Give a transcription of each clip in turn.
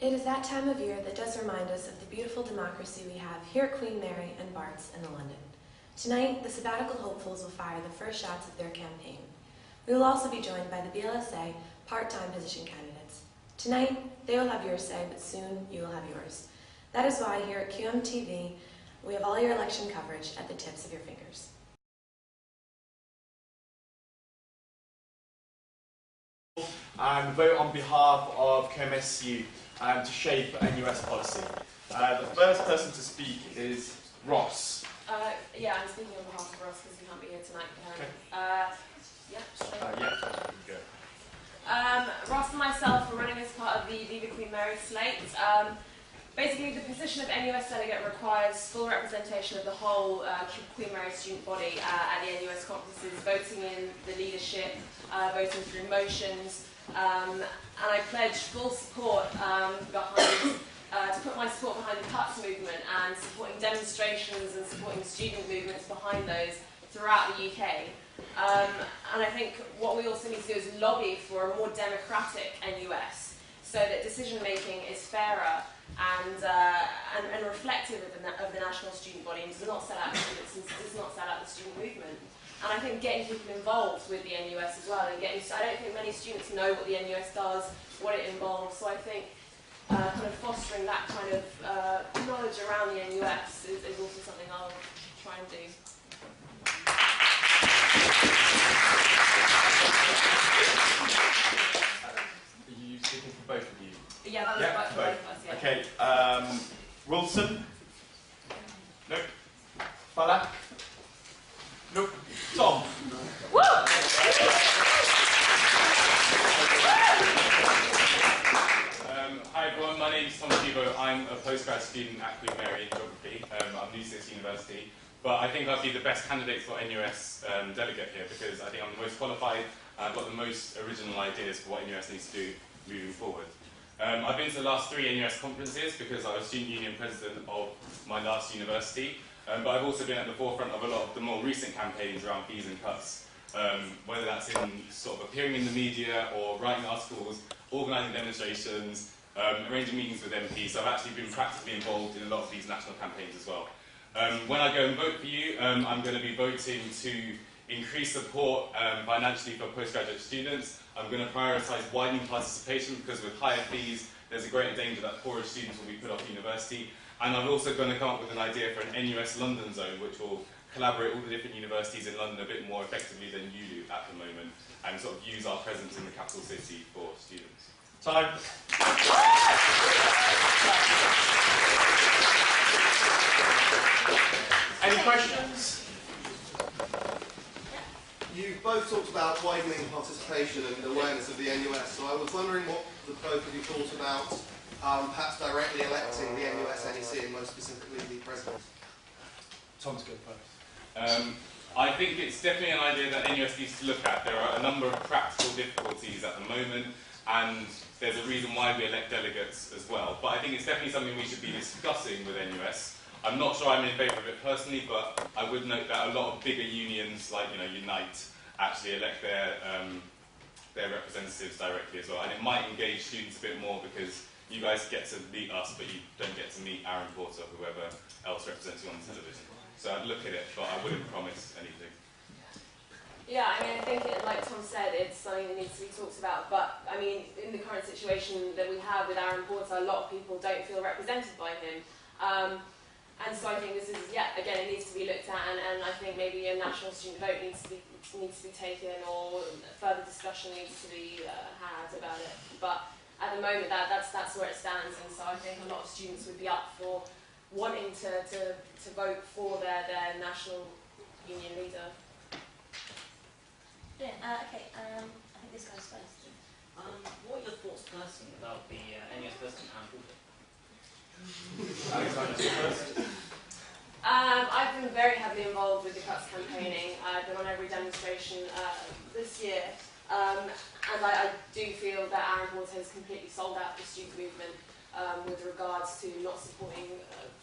It is that time of year that does remind us of the beautiful democracy we have here at Queen Mary and Bart's in the London. Tonight, the sabbatical hopefuls will fire the first shots of their campaign. We will also be joined by the BLSA part-time position candidates. Tonight, they will have your say, but soon you will have yours. That is why here at QMTV, we have all your election coverage at the tips of your fingers. And vote on behalf of QMSU to shape NUS policy. The first person to speak is Ross. Yeah, I'm speaking on behalf of Ross because he can't be here tonight. Ross and myself are running as part of the Viva Queen Mary slate. Basically, the position of NUS delegate requires full representation of the whole Queen Mary student body at the NUS conferences, voting in the leadership, voting through motions, and I pledge full support to put my support behind the cuts movement and supporting demonstrations and supporting student movements behind those throughout the UK. And I think what we also need to do is lobby for a more democratic NUS so that decision making is fairer and reflective of the national student body and does not sell out students and does not sell out the student movement. And I think getting people involved with the NUS as well, and I don't think many students know what the NUS does, what it involves, so I think kind of fostering that kind of knowledge around the NUS is also something I'll try and do. Are you speaking for both of you? Yeah, that was for both of us, yeah. Okay, Wilson? Nope. Balak? Nope. Tom? Woo! Hi everyone, my name is Tom Thibault. I'm a postgrad student at Queen Mary in Geography. I'm new to this university, but I think I'd be the best candidate for NUS delegate here because I think I'm the most qualified and I've got the most original ideas for what NUS needs to do moving forward. I've been to the last 3 NUS conferences because I was student union president of my last university, but I've also been at the forefront of a lot of the more recent campaigns around fees and cuts, whether that's in sort of appearing in the media or writing articles, organising demonstrations, arranging meetings with MPs, so I've actually been practically involved in a lot of these national campaigns as well. When I go and vote for you, I'm going to be voting to increase support financially for postgraduate students. I'm going to prioritise widening participation because with higher fees, there's a greater danger that poorer students will be put off university. And I'm also going to come up with an idea for an NUS London zone, which will collaborate all the different universities in London a bit more effectively than you do at the moment, and sort of use our presence in the capital city for students. Time. Any questions? You've both talked about widening participation and awareness of the NUS, so I was wondering what the both of you thought about perhaps directly electing the NUS NEC and most specifically the president. Tom's good first. I think it's definitely an idea that NUS needs to look at. There are a number of practical difficulties at the moment, and there's a reason why we elect delegates as well. But I think it's definitely something we should be discussing with NUS. I'm not sure I'm in favour of it personally, but I would note that a lot of bigger unions, like Unite, actually elect their representatives directly as well. And it might engage students a bit more because you guys get to meet us, but you don't get to meet Aaron Porter or whoever else represents you on the television. So I'd look at it, but I wouldn't promise anything. Yeah, I mean, I think, like Tom said, it's something that needs to be talked about. But, I mean, in the current situation that we have with Aaron Porter, a lot of people don't feel represented by him. And so I think this is, yeah, again, it needs to be looked at, and I think maybe a national student vote needs to be taken, or further discussion needs to be had about it. But at the moment, that's where it stands, and so I think a lot of students would be up for wanting to vote for their national union leader. Yeah, okay, I think this goes first. What are your thoughts personally about the NUS president Aaron Porter? I've been very heavily involved with the cuts campaigning. I've been on every demonstration this year, and I do feel that Aaron Porter has completely sold out the student movement with regards to not supporting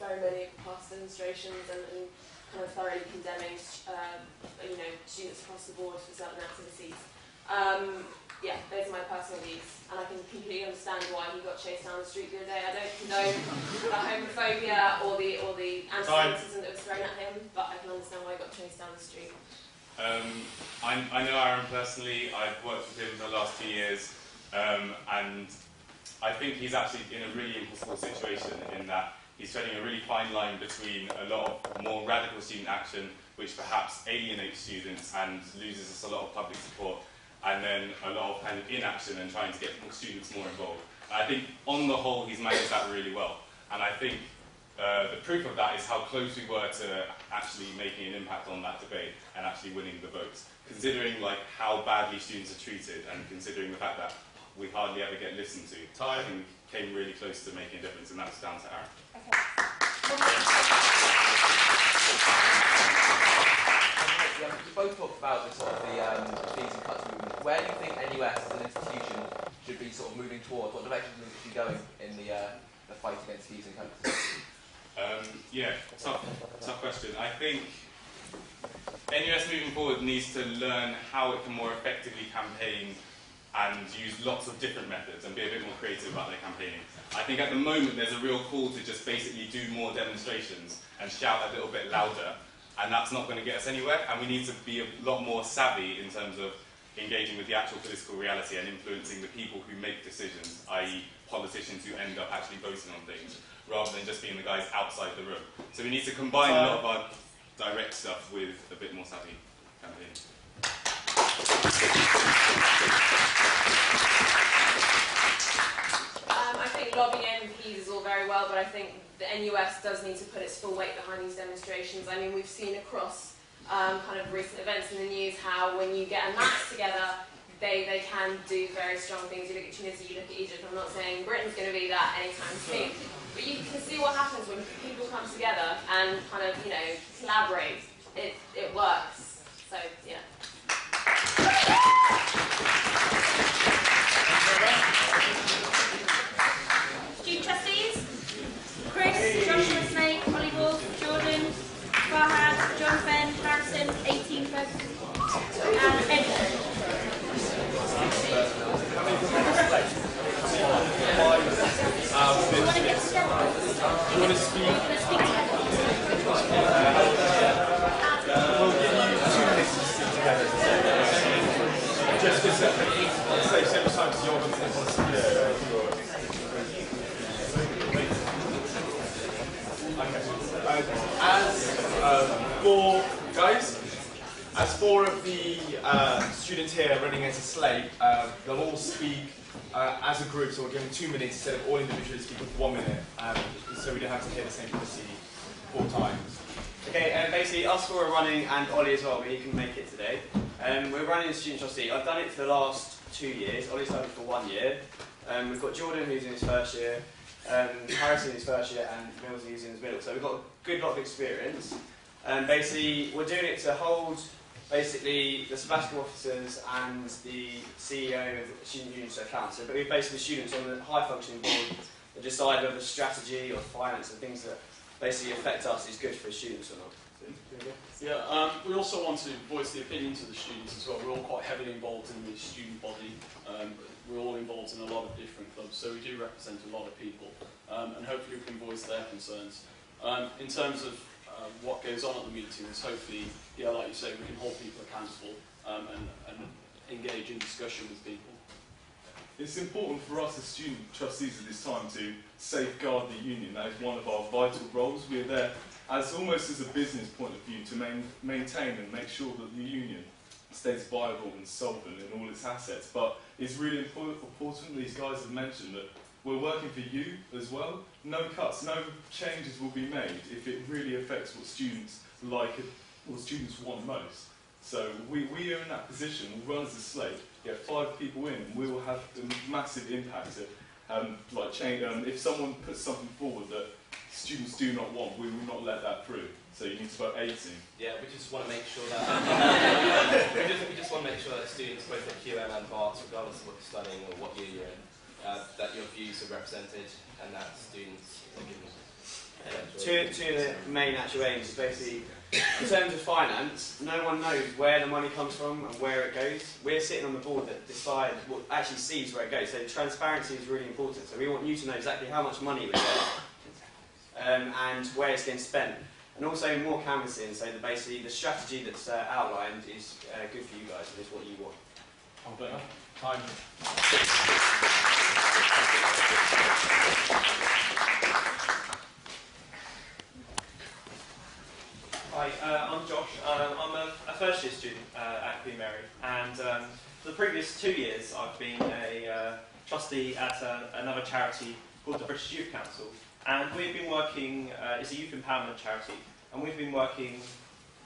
very many past demonstrations and kind of thoroughly condemning students across the board for certain activities. yeah, those are my personal views, and I can completely understand why he got chased down the street the other day. I don't know the homophobia or the anti-Semitism that was thrown at him, but I can understand why he got chased down the street. I know Aaron personally. I've worked with him for the last 2 years, and I think he's actually in a really impossible situation in that he's treading a really fine line between a lot of more radical student action, which perhaps alienates students and loses us a lot of public support, and then a lot of kind of inaction and trying to get students more involved. I think on the whole he's managed that really well, and I think the proof of that is how close we were to actually making an impact on that debate and actually winning the votes, considering like how badly students are treated and considering the fact that we hardly ever get listened to. I think came really close to making a difference, and that's down to Aaron. You both talked about the sort of the fees and cuts movement. Where do you think NUS as an institution should be sort of moving towards? What direction do you think it should be going in the fight against fees and cuts? Yeah, tough question. I think NUS moving forward needs to learn how it can more effectively campaign and use lots of different methods and be a bit more creative about their campaigning. I think at the moment there's a real call to just basically do more demonstrations and shout a little bit louder, and that's not going to get us anywhere, and we need to be a lot more savvy in terms of engaging with the actual political reality and influencing the people who make decisions, i.e. politicians who end up actually voting on things, rather than just being the guys outside the room. So we need to combine a lot of our direct stuff with a bit more savvy campaigning. I think lobbying MPs is all very well, but I think the NUS does need to put its full weight behind these demonstrations. I mean, we've seen across kind of recent events in the news how when you get a mass together, they can do very strong things. You look at Tunisia, you look at Egypt. I'm not saying Britain's going to be that anytime soon, but you can see what happens when people come together and kind of, you know, collaborate. It works. So, yeah. Student trustees, Chris, Joshua Snake, Holly Wolf, Jordan, Farhad, Jonathan, Harrison, 18 folks, and Ed. Do you want to get together? Do you want to speak? We'll give you 2 minutes to speak together. Just to say several times you're going to speak. As four of the students here running as a slate, they'll all speak as a group, so we're giving 2 minutes instead of all individually speaking for 1 minute, so we don't have to hear the same policy 4 times. Okay, basically us four are running, and Ollie as well, but he can make it today. We're running as student trustee. I've done it for the last 2 years. Ollie's done it for 1 year. We've got Jordan who's in his first year, Harrison in his first year, and Mills who's in his middle. So we've got a good lot of experience. Basically, we're doing it to hold basically the sabbatical officers and the CEO of the student union to account. So we're basically students on the high functioning board that decide whether strategy or finance and things that basically affect us is good for students or not. Yeah, we also want to voice the opinions of the students as well. We're all quite heavily involved in the student body. We're all involved in a lot of different clubs, so we do represent a lot of people, and hopefully we can voice their concerns. In terms of what goes on at the meetings, hopefully, yeah, like you say, we can hold people accountable and engage in discussion with people. It's important for us as student trustees at this time to safeguard the union. That is one of our vital roles. We're there as almost as a business point of view to maintain and make sure that the union stays viable and solvent in all its assets. But it's really important, these guys have mentioned, that we're working for you as well. No cuts, no changes will be made if it really affects what students like, what students want most. So we are in that position, we'll run as a slate, get 5 people in, and we will have a massive impact to change. If someone puts something forward that students do not want, we will not let that through. So you need to vote 18. Yeah, we just want to make sure that we just want to make sure that students, both at QM and BARTS, regardless of what you're studying or what year you're in, that your views are represented and that students are given? Two of the main actual aims is basically, in terms of finance, no one knows where the money comes from and where it goes. We're sitting on the board that decides, what actually sees where it goes. So transparency is really important. So we want you to know exactly how much money we get and where it's getting spent. And also more canvassing, so that basically the strategy that's outlined is good for you guys and is what you want. Time. Hi, I'm Josh. I'm a first year student at Queen Mary, and for the previous 2 years I've been a trustee at another charity called the British Youth Council, and we've been working, it's a youth empowerment charity, and we've been working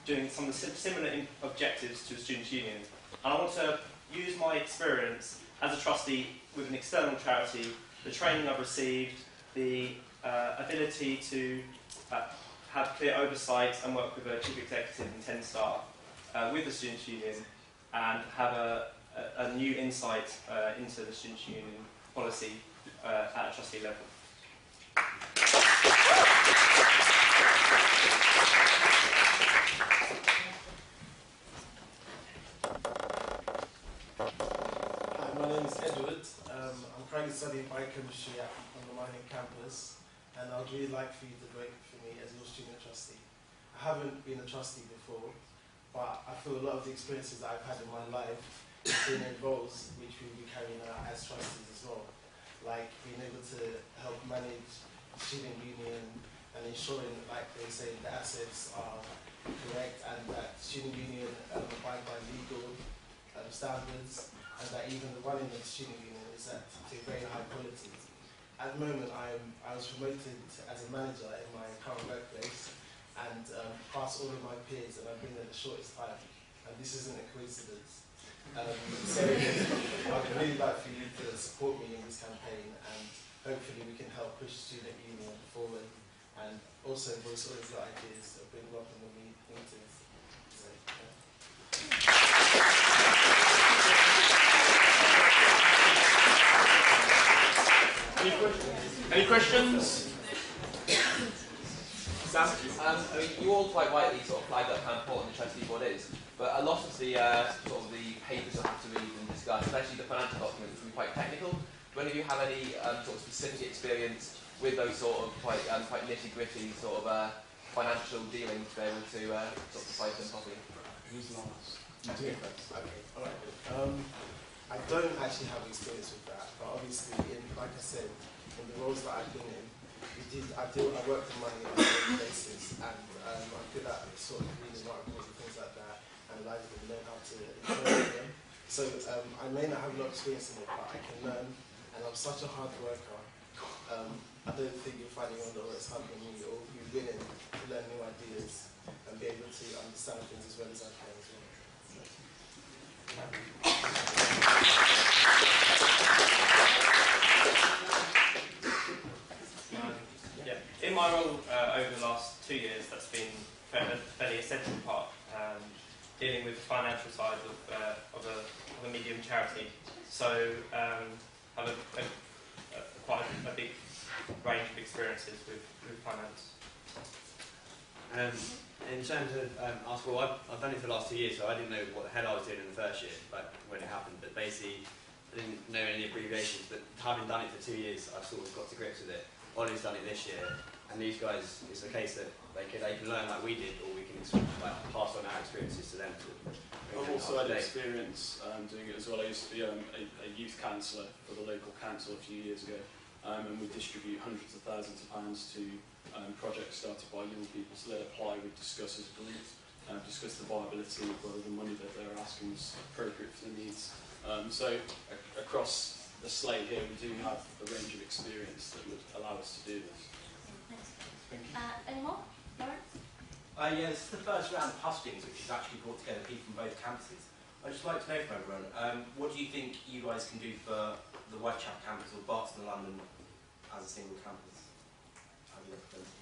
doing some of the similar objectives to the Students' Union. And I want to use my experience as a trustee with an external charity, the training I've received, the ability to have clear oversight and work with a chief executive and 10 staff with the Students' Union, and have a new insight into the Students' Union policy at a trustee level. Hi, my name is Edward. I'm currently studying biochemistry on the mining campus, and I'd really like for you to vote for me as your student trustee. I haven't been a trustee before, but I feel a lot of the experiences that I've had in my life have been in roles which we will be carrying out as trustees as well, like being able to help manage the student union and ensuring, like they say, the assets are correct and that the student union abide by legal standards, and that even the running of the student union is at a very high quality. At the moment, I was promoted as a manager in my current workplace, and past all of my peers, and I've been there the shortest time, and this isn't a coincidence. So I'd really like for you to support me in this campaign, and hopefully we can help push the student union forward, and also voice all of your ideas that bring up in the meetings. So, Any questions? Sam? I mean, you all quite rightly sort of flagged up how important the trustee board is, but a lot of the sort of the papers you'll have to read and discuss, especially the financial documents, will be quite technical. Do any of you have any sort of specific experience with those sort of quite nitty-gritty sort of financial dealings to be able to sort of decide them properly? who's last? You do it first. Okay, alright. I don't actually have experience with that, but obviously, like I said, in the roles that I've been in, I worked on money on a daily basis, and I'm good at sort of reading articles and things like that, analysing them, learn how to interpret them. So I may not have a lot of experience in it, but I can learn, and I'm such a hard worker. I don't think you'll find anyone that works harder than me or who's willing to learn new ideas and be able to understand things as well as I can as well. Yeah. In my role over the last 2 years, that's been a fairly essential part, dealing with the financial side of a medium charity. So have quite a big range of experiences with finance. In terms of our school, I've done it for the last 2 years, so I didn't know what the hell I was doing in the first year, but when it happened. But basically, I didn't know any abbreviations. But having done it for 2 years, I've sort of got to grips with it. Ollie's done it this year, and these guys, it's the case that they can learn like we did, or we can sort of, like, pass on our experiences to them. I've also had experience doing it as well. I used to be a youth councillor for the local council a few years ago, and we distribute hundreds of thousands of pounds to projects started by young people. So they'd apply, we'd discuss as a group, discuss the viability of whether the money that they're asking is appropriate for the needs. So across the slate here, we do have a range of experience that would allow us to do this. Thank you. Any more? Lawrence? Yeah, this is the first round of Hustings, which has actually brought together people from both campuses. I'd just like to know from everyone, what do you think you guys can do for the Whitechapel campus or Barts and London as a single campus? How do you represent it?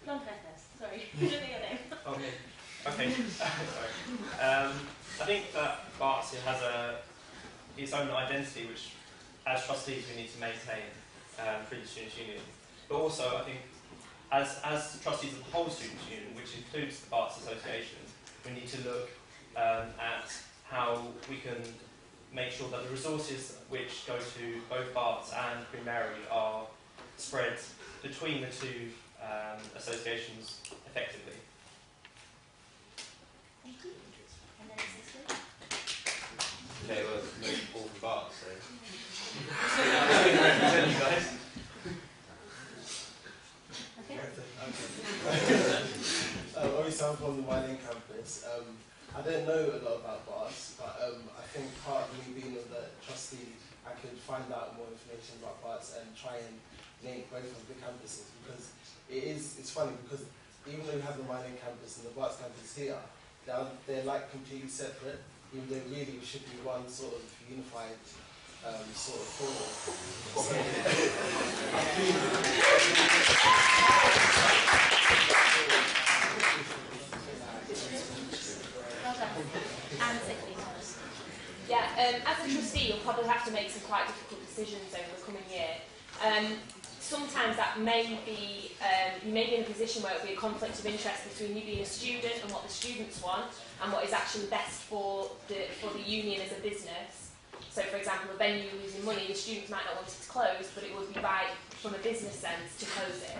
Long first, sorry. I don't know your name. Okay. Okay. I think that Barts has its own identity, which, as trustees, we need to maintain through the Students' Union. But also, I think, as trustees of the whole Students' Union, which includes the Barts Association, we need to look at how we can make sure that the resources which go to both Barts and Queen Mary are spread between the two associations effectively. Thank you. And then it's this way. Okay, well, it's all from Bart, so. Represent you guys. Okay. Obviously, I'm from the Whiting campus. I don't know a lot about Barts, but I think part of me being the trustee, I could find out more information about Barts and try and link both of the campuses, because it's funny because even though we have the Whiting campus and the Barts campus here, they're like completely separate, even though really we should be one sort of unified sort of forum. So, Well done. And safely. Yeah, as a trustee, you'll probably have to make some quite difficult decisions over the coming year. Sometimes that may be, you may be in a position where it will be a conflict of interest between you being a student and what the students want, and what is actually best for the union as a business. So, for example, a venue losing money, the students might not want it to close, but it would be right from a business sense to close it.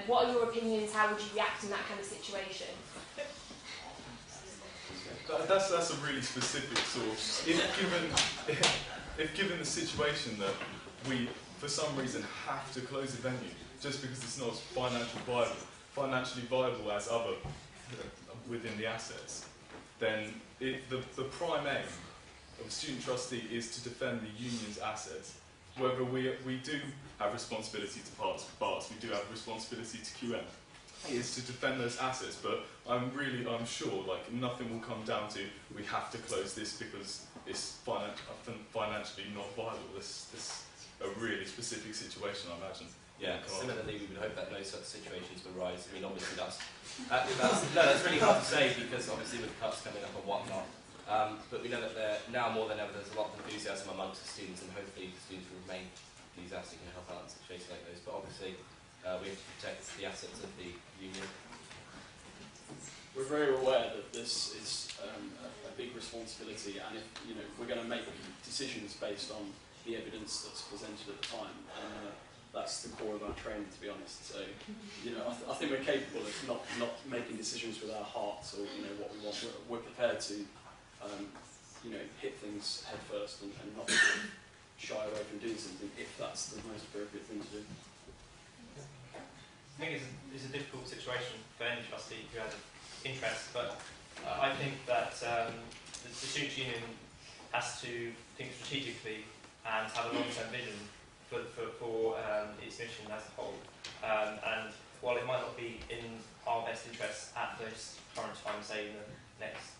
What are your opinions? How would you react in that kind of situation? That's a really specific source. If given the situation that we, for some reason, have to close a venue just because it's not financially viable as other within the assets, then the prime aim of a student trustee is to defend the union's assets. Whether we do have responsibility to Barts, we do have responsibility to QM. Is to defend those assets, but I'm sure like nothing will come down to we have to close this because it's financially not viable. This a really specific situation, I imagine. Yeah, similarly, we would hope that no such situations will arise. I mean, obviously that's really hard to say because obviously with cuts coming up and whatnot. But we know that now more than ever there's a lot of enthusiasm amongst the students, and hopefully the students will remain enthusiastic and help out in situations like those. But obviously, we have to protect the assets of the union. We're very aware that this is a big responsibility, and if we're going to make decisions based on the evidence that's presented at the time, and that's the core of our training, to be honest. So, I think we're capable of not making decisions with our hearts or what we want. We're prepared to hit things head first and not shy away from doing something if that's the most appropriate thing to do. I think it's a difficult situation for any trustee who has an interest, but I think that the Students' Union has to think strategically and have a long-term vision for its mission as a whole. And while it might not be in our best interests at this current time, say in the next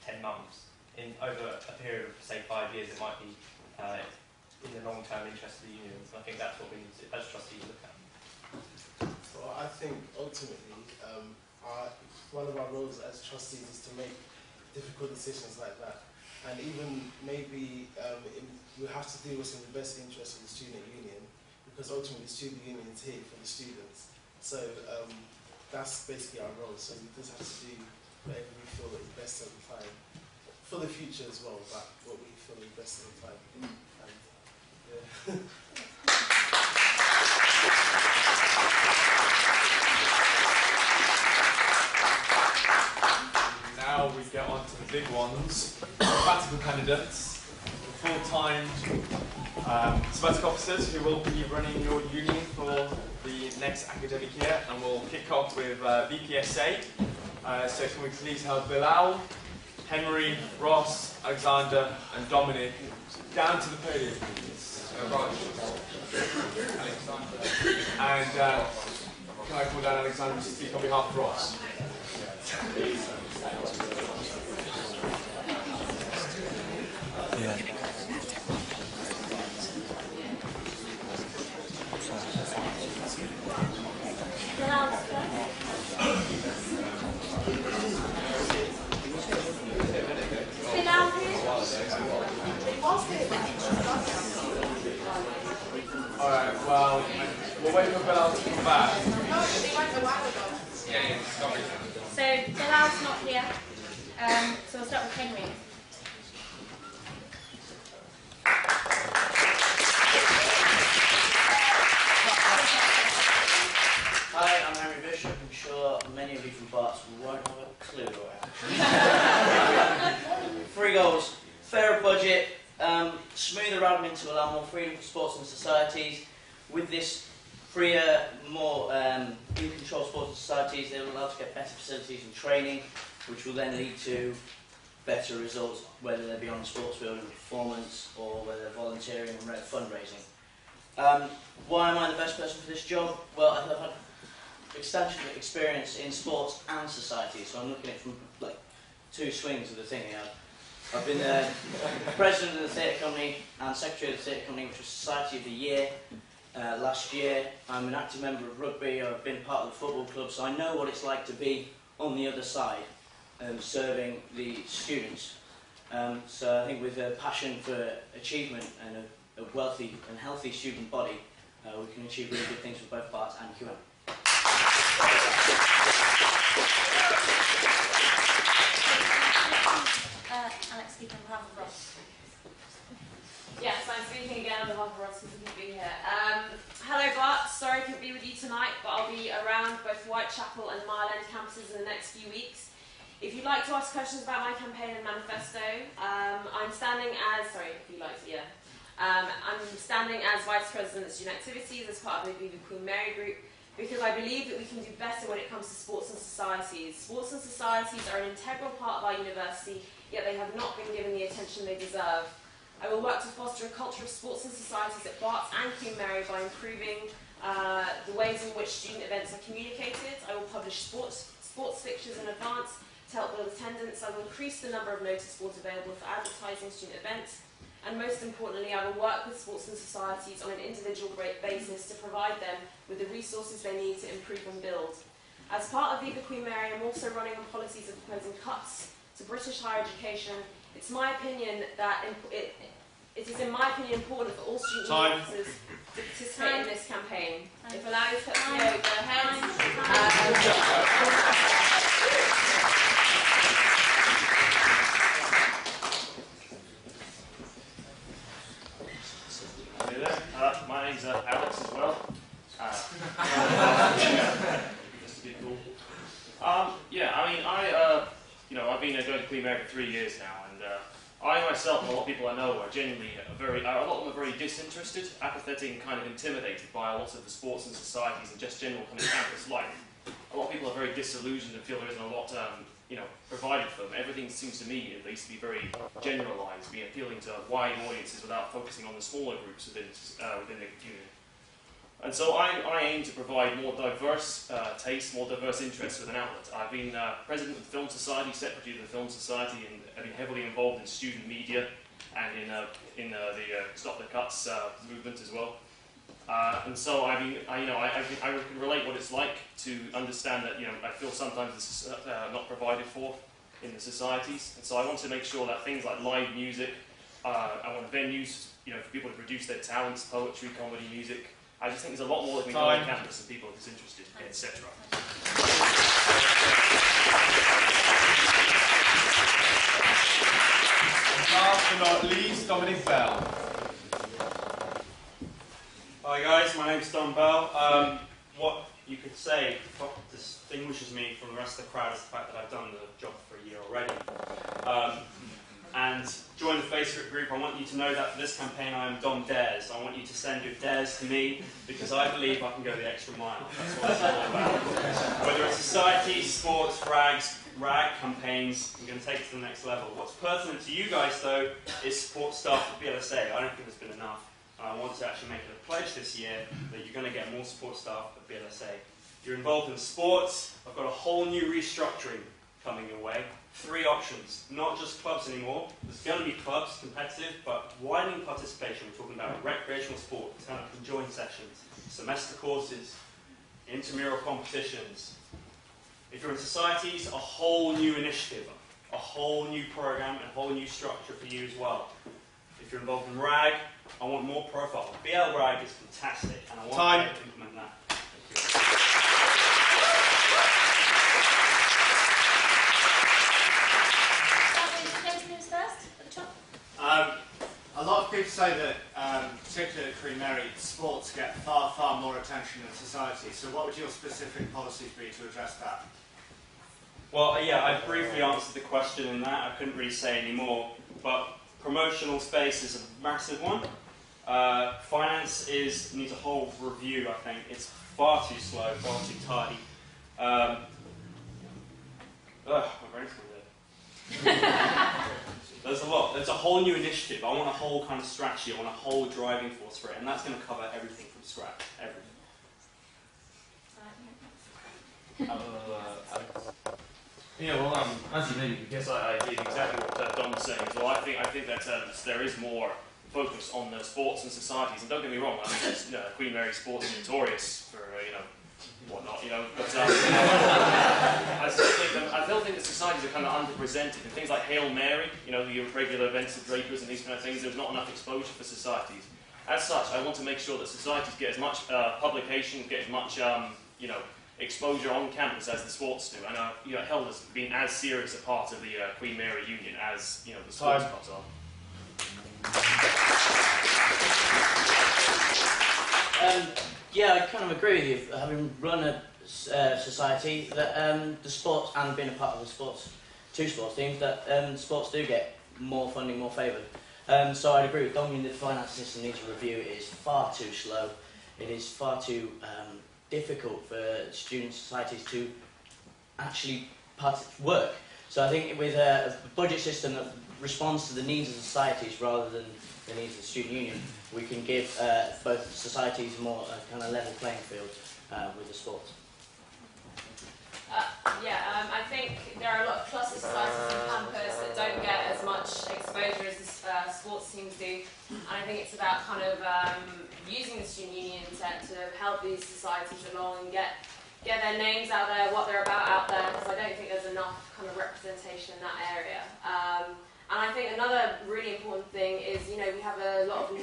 10 months, over a period of say 5 years, it might be in the long-term interest of the union. And I think that's what we need to, as trustees, look at. Well, I think ultimately, one of our roles as trustees is to make difficult decisions like that. And even maybe we have to do what's in the best interest of the student union, because ultimately the student union is here for the students. So that's basically our role. So we just have to do whatever we feel is best at the time. For the future as well, but what we feel is best at the time. And, yeah. Now we get on to the big ones. Practical candidates, full-time sabbatical officers who will be running your union for the next academic year, and we'll kick off with VPSA. So can we please have Bilal, Henry, Ross, Alexander and Dominic down to the podium, please. And can I call down Alexander to speak on behalf of Ross? Yeah. Bilal, Alright, well, we'll wait for Bilal to come back. So Bilal's not here, so we'll start with Henry. Hi, I'm Henry Bishop. I'm sure many of you from Barts won't have a clue who I am. 3 goals. Fairer budget, smoother admin to allow more freedom for sports and societies. With this freer, more in-control sports and societies, they will allow to get better facilities and training, which will then lead to better results, whether they be on the sports field and performance, or whether they're volunteering and fundraising. Why am I the best person for this job? Well, I've had extensive experience in sports and society, so I'm looking at it from like 2 swings of the thing here. I've been the president of the theatre company and secretary of the theatre company, which was Society of the Year last year. I'm an active member of rugby. I've been part of the football club, so I know what it's like to be on the other side, serving the students. So I think with a passion for achievement and a wealthy and healthy student body, we can achieve really good things for both Barts and QM. Alex, speaking on behalf of Ross. Yes, I'm speaking again on behalf of Ross because he couldn't be here. Hello Bart, sorry I couldn't be with you tonight, but I'll be around both Whitechapel and Mile End campuses in the next few weeks. If you'd like to ask questions about my campaign and manifesto, I'm standing as Vice President of Student Activities as part of the Viva Queen Mary group, because I believe that we can do better when it comes to sports and societies. Sports and societies are an integral part of our university, yet they have not been given the attention they deserve. I will work to foster a culture of sports and societies at Barts and Queen Mary by improving the ways in which student events are communicated. I will publish sports fixtures in advance to help build attendance. I will increase the number of notice boards available for advertising student events. And most importantly, I will work with sports and societies on an individual basis to provide them with the resources they need to improve and build. As part of Viva Queen Mary, I'm also running on policies of proposing cuts to British higher education. It's my opinion that it is, in my opinion, important for all student officers to participate in this campaign. If allowed to go ahead. My name's Alex as well. Just to be cool. Yeah, I mean, I've been going to Queen Mary for 3 years now, and I myself and a lot of people I know are genuinely a lot of them are very disinterested, apathetic, and kind of intimidated by a lot of the sports and societies and just general kind of campus life. A lot of people are very disillusioned and feel there isn't a lot, provided for them. Everything seems to me, at least, to be very generalised, be appealing to wide audiences without focusing on the smaller groups within the community. And so I aim to provide more diverse tastes, more diverse interests with an outlet. I've been president of the Film Society, secretary of the Film Society, and I've been heavily involved in student media and in the Stop the Cuts movement as well. And so I can relate what it's like to understand that I feel sometimes this is not provided for in the societies, and so I want to make sure that things like live music, I want venues for people to produce their talents, poetry, comedy, music. I just think there's a lot more that we can do on campus and people are disinterested, etc. Last but not least, Dominic Bell. Hi guys, my name's Don Bell. What you could say distinguishes me from the rest of the crowd is the fact that I've done the job for a year already. And join the Facebook group. I want you to know that for this campaign I am Dom Dares. I want you to send your dares to me because I believe I can go the extra mile. That's what it's all about. Whether it's society, sports, rag campaigns, I'm going to take it to the next level. What's pertinent to you guys though is support staff at BLSA. I don't think there's been enough. I want to actually make it a pledge this year that you're going to get more support staff at BLSA. If you're involved in sports, I've got a whole new restructuring coming your way. 3 options, not just clubs anymore. There's going to be clubs, competitive, but widening participation. We're talking about recreational sport, kind of conjoined sessions, semester courses, intramural competitions. If you're in societies, a whole new initiative, a whole new program, and a whole new structure for you as well. If you're involved in RAG, I want more profile. BL RAG is fantastic, and I want to implement that. A lot of people say that, particularly at Queen Mary, sports get far, far more attention in society. So what would your specific policies be to address that? Well, yeah, I briefly answered the question in that. I couldn't really say any more. But promotional space is a massive one. Finance needs a whole review, I think. It's far too slow, far too tardy. My brain's gone dead. There's a lot. There's a whole new initiative. I want a whole kind of strategy. I want a whole driving force for it. And that's going to cover everything from scratch. Everything. Yeah, well, as you know, because I did exactly what Dom was saying as well. I think that there is more focus on the sports and societies. And don't get me wrong, I mean, Queen Mary Sports is notorious for whatnot, But I still think that societies are kind of underrepresented. And things like Hail Mary, the regular events of Drapers and these kind of things, there's not enough exposure for societies. As such, I want to make sure that societies get as much publication, get as much, exposure on campus as the sports do. And Held has been as serious a part of the Queen Mary Union as the sports parts are. Yeah, I kind of agree with you. Having run a society, that the sports and being a part of the two sports teams, that sports do get more funding, more favoured. So I'd agree with Dom. The finance system needs a review. It is far too slow. It is far too difficult for student societies to actually work. So I think with a budget system that responds to the needs of societies rather than the needs of the student union, we can give both societies more kind of level playing field with the sports. I think there are a lot of cluster societies on campus that don't get as much exposure as the sports teams do, and I think it's about kind of using the student union to help these societies along and get their names out there, what they're about out there, because I don't think there's enough kind of representation in that area. And I think another really important thing is, we have a lot of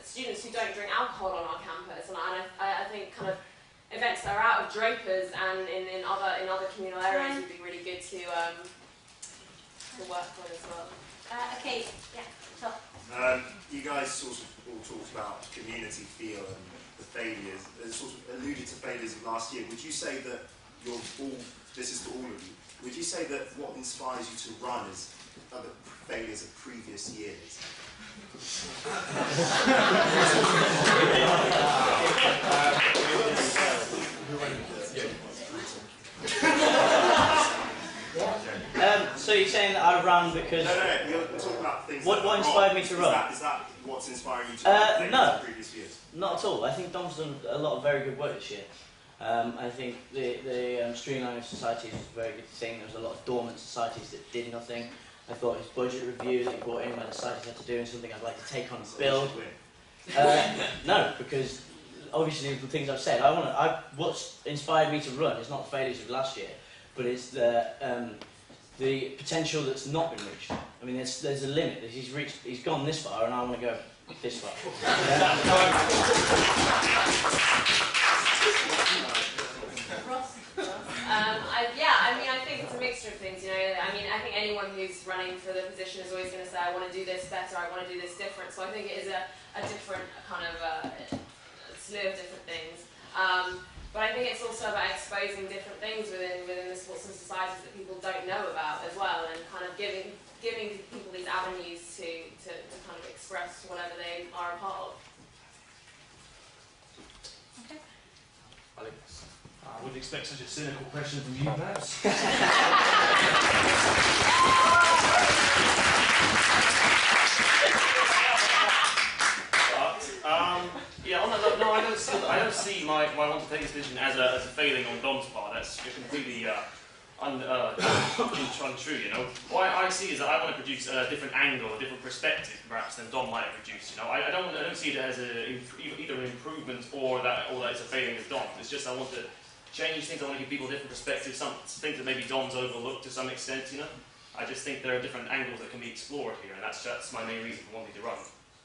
students who don't drink alcohol on our campus, and I think kind of events that are out of Drapers and in other communal areas would be really good to work on as well. Okay, yeah, sure. You guys sort of all talked about community feel and the failures, sort of alluded to failures of last year. Would you say that this is to all of you, would you say that what inspires you to run is other failures of previous years? So you're saying that I ran because... No, you're talking about things what inspired me to run? Is that what's inspiring you to run no, previous years? Not at all. I think Dom's done a lot of very good work this year. I think the streamlining of societies was a very good thing. There was a lot of dormant societies that did nothing. I thought his budget review that he brought in where the societies had to do something I'd like to take on and build. No, because obviously the things I've said, what's inspired me to run is not the failures of last year, but it's the potential that's not been reached. I mean, there's a limit. He's gone this far, and I want to go this far. I think it's a mixture of things, I think anyone who's running for the position is always going to say, I want to do this better, I want to do this different. So I think it is a different kind of slew of different things. But I think it's also about exposing different things within the sports and societies that people don't know about as well, and kind of giving people these avenues to kind of express whatever they are a part of. Okay. Alex, I wouldn't expect such a cynical question from you, perhaps. I don't see my want to take this position as a failing on Dom's part. That's completely untrue. What I see is that I want to produce a different angle, a different perspective, perhaps, than Dom might have produced. I don't see it as either an improvement or that it's a failing of Dom. It's just I want to change things. I want to give people different perspectives, some things that maybe Dom's overlooked to some extent. I just think there are different angles that can be explored here, and that's my main reason for wanting to run.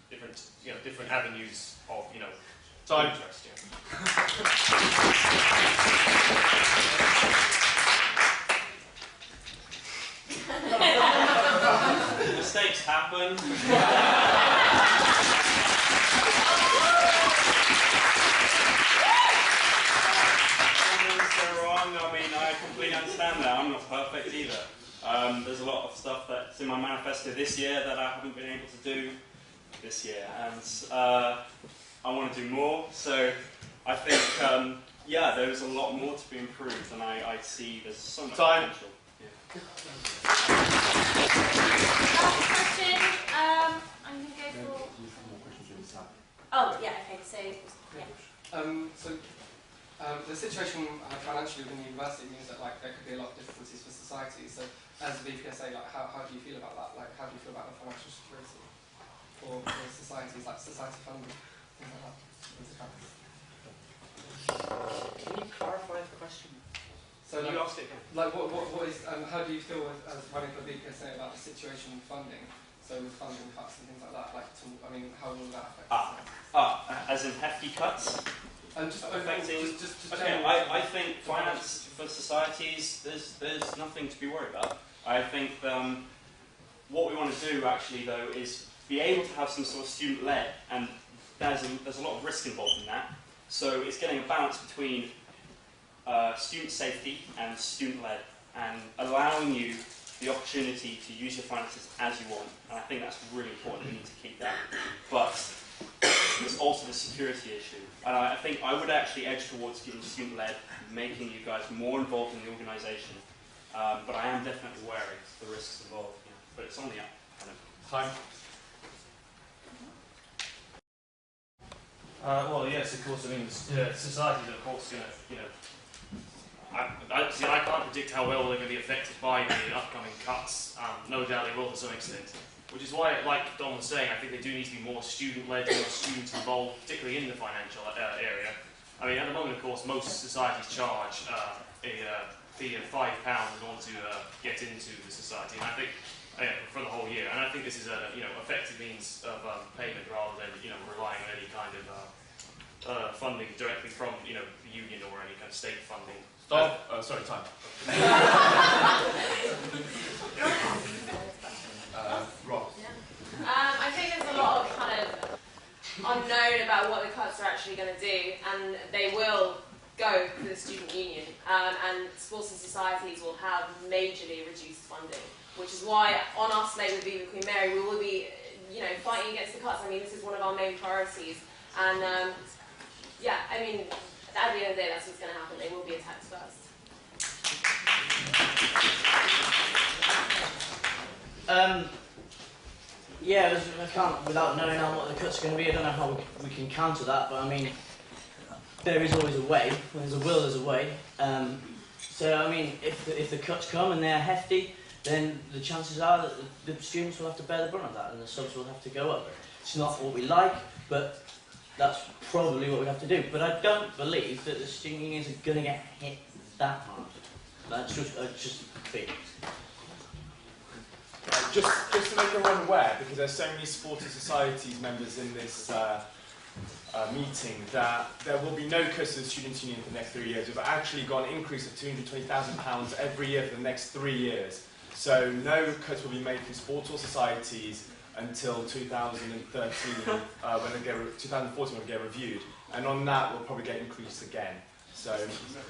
Different avenues of, interest. Mistakes happen. So wrong. I mean, I completely understand that. I'm not perfect either. There's a lot of stuff that's in my manifesto this year that I haven't been able to do this year, and I want to do more. So I think, there's a lot more to be improved, and I see there's so much potential. Question. I'm going to go for... Oh, yeah, okay, so, yeah. The situation financially within the university means that there could be a lot of difficulties for society. So, as a VPSA, how do you feel about that? How do you feel about the financial security for societies, like society funding, things like that? Can you clarify the question? So, you asked it again. What is? How do you feel as running for VPSA about the situation with funding? So, with funding cuts and things like that. How will that affect? As in hefty cuts? Affecting. Okay, I think finance for societies, there's nothing to be worried about. I think what we want to do actually though is be able to have some sort of student-led, and there's a lot of risk involved in that. So it's getting a balance between student safety and student-led, and allowing you the opportunity to use your finances as you want. And I think that's really important. We need to keep that. But there's also the security issue. And I think I would actually edge towards getting student-led, making you guys more involved in the organisation. But I am definitely wary of the risks involved. But it's on the up. Time. Well, yes, of course. I mean, societies are, of course, going to, I can't predict how well they're going to be affected by the upcoming cuts. No doubt they will to some extent. Which is why, like Don was saying, I think they do need to be more student-led, more students involved, particularly in the financial area. I mean, at the moment, of course, most societies charge a fee of £5 in order to get into the society, and I think for the whole year. And I think this is a effective means of payment rather than relying on any kind of funding directly from the union or any kind of state funding. Stop. Sorry, time. Rob. I think there's a lot of kind of unknown about what the cuts are actually going to do, and they will go for the student union, and sports and societies will have majorly reduced funding, which is why on our slate with Viva Queen Mary we will be fighting against the cuts. I mean, this is one of our main priorities, and I mean, at the end of the day, that's what's going to happen. They will be attacked first. I can't, without knowing what the cuts are going to be, I don't know how we can counter that, but I mean, there is always a way. When there's a will, there's a way. So, I mean, if the cuts come and they're hefty, then the chances are that the students will have to bear the brunt of that, and the subs will have to go up. It's not what we like, but that's probably what we have to do. But I don't believe that the student unions are going to get hit that hard. That's just a thing. Just to make everyone aware, because there's so many sporting societies members in this meeting, that there will be no cuts to the Students' Union for the next 3 years. We've actually got an increase of £220,000 every year for the next 3 years. So no cuts will be made for sports or societies until 2013, 2014 when they get reviewed. And on that, we'll probably get increased again. So,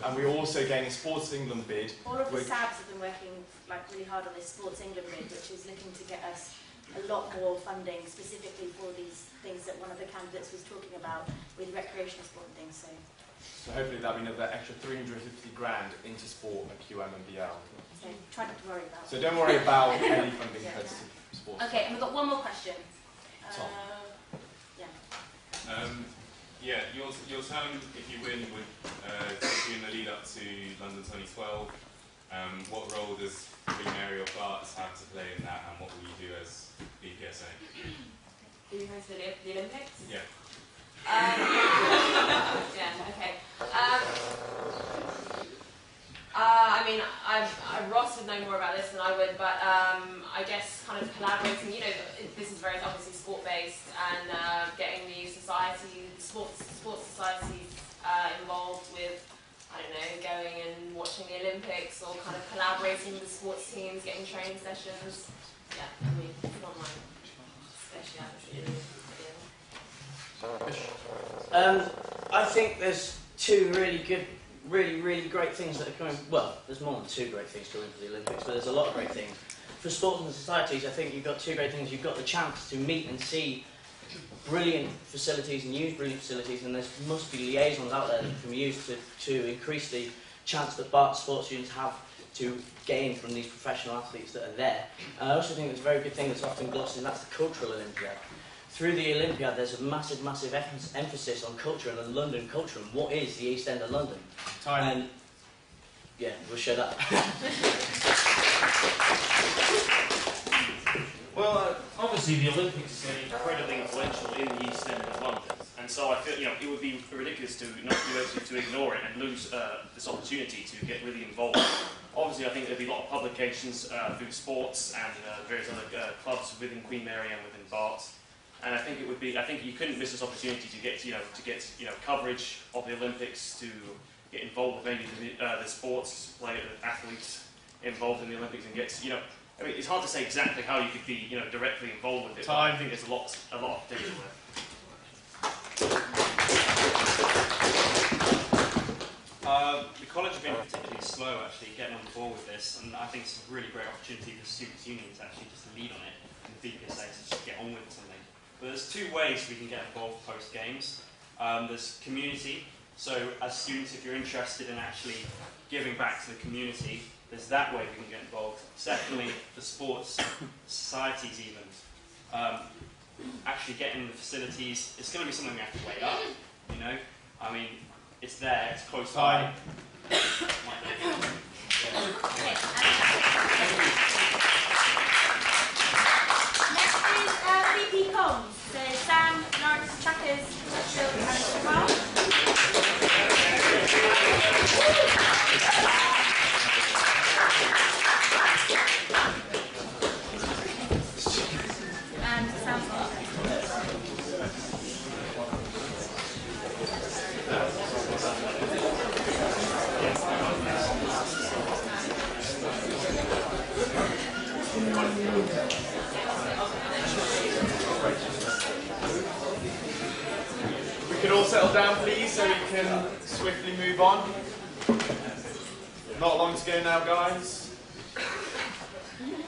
and we're also getting a Sports England bid. All of the SABs have been working really hard on this Sports England bid, which is looking to get us a lot more funding specifically for these things that one of the candidates was talking about with recreational sport and things. So hopefully that'll be another extra 350 grand into sport and QM and BL. So try not to worry about it. So don't worry about any funding cuts to sports. Okay, and we've got one more question. Your term, if you win, would take you in the lead up to London 2012. What role does Queen Mary or Barts have to play in that, and what will you do as BPSA? Do you guys the Olympics? Yeah. Yeah, okay. I mean, Ross would know more about this than I would, but I guess kind of collaborating, you know, this is very obviously sport-based, and getting the sports societies involved with, I don't know, going and watching the Olympics, or kind of collaborating with the sports teams, getting training sessions. Yeah, I mean, it's not my speciality. I think there's two really great things that are coming. Well, there's more than two great things coming for the Olympics, but there's a lot of great things. For sports and societies, I think you've got two great things. You've got the chance to meet and see brilliant facilities and use brilliant facilities, and there must be liaisons out there that can be used to increase the chance that sports students have to gain from these professional athletes that are there. And I also think there's a very good thing that's often glossed, and that's the cultural Olympiad. Through the Olympiad, there's a massive emphasis on culture and the London culture, and what is the East End of London. Time. And yeah, we'll show that. Well, obviously the Olympics are incredibly influential in the East End of London, and so I feel, you know, it would be ridiculous to not to ignore it and lose this opportunity to get really involved. Obviously, I think there'll be a lot of publications through sports and various other clubs within Queen Mary and within Barts. And I think it would be, I think you couldn't miss this opportunity to get coverage of the Olympics, to get involved with maybe the sports players, athletes involved in the Olympics, and get, you know, I mean, it's hard to say exactly how you could be, you know, directly involved with it. But I think there's a lot of potential there. The college have been particularly slow actually getting on board with this, and I think it's a really great opportunity for students' unions actually just to lead on it, and the BPSA to just get on with something. But there's two ways we can get involved post-games. There's community, so as students, if you're interested in actually giving back to the community, there's that way we can get involved. Secondly, the sports societies even. Actually getting the facilities, it's going to be something we have to weigh up, you know. I mean, it's there, it's close by. VP Comms, so Sam, Lawrence, Chuckers, Phil, and Siobhan. And Sam. We could all settle down, please, so we can swiftly move on. Not long to go now, guys.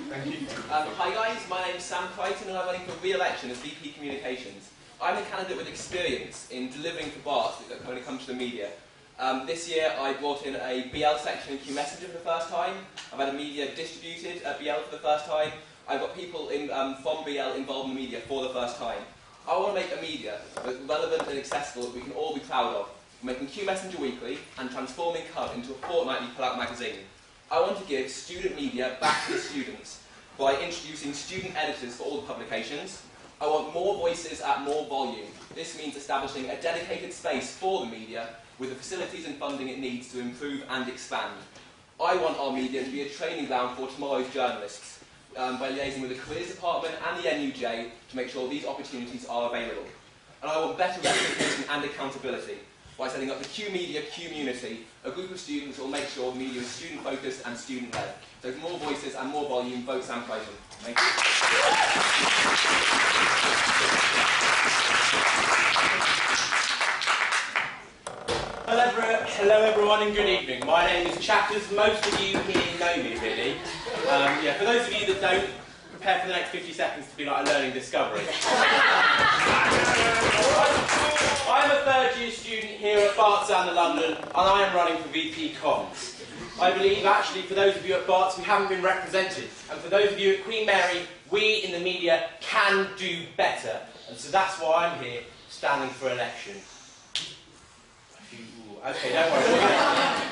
Thank you. Hi guys, my name's Sam Crichton and I'm running for re-election as VP Communications. I'm a candidate with experience in delivering for Barts when it comes to the media. This year I brought in a BL section in Q Messenger for the first time. I've had a media distributed at BL for the first time. I've got people from BL involved in the media for the first time. I want to make a media that's relevant and accessible that we can all be proud of. We're making Q Messenger weekly and transforming Cub into a fortnightly pull-out magazine. I want to give student media back to the students by introducing student editors for all the publications. I want more voices at more volume. This means establishing a dedicated space for the media with the facilities and funding it needs to improve and expand. I want our media to be a training ground for tomorrow's journalists by liaising with the Careers Department and the NUJ to make sure these opportunities are available. And I want better representation and accountability by setting up the Q Media Community, a group of students who will make sure the media is student-focused and student-led. So for more voices and more volume, vote Sam Crichton. Thank you. Hello everyone and good evening. My name is Chatters. Most of you here know me really. Yeah, for those of you that don't, prepare for the next 50 seconds to be like a learning discovery. I'm a third year student here at Barts and London and I am running for VP Comms. I believe actually for those of you at Barts we haven't been represented, and for those of you at Queen Mary we in the media can do better, and so that's why I'm here standing for election. Okay, don't worry.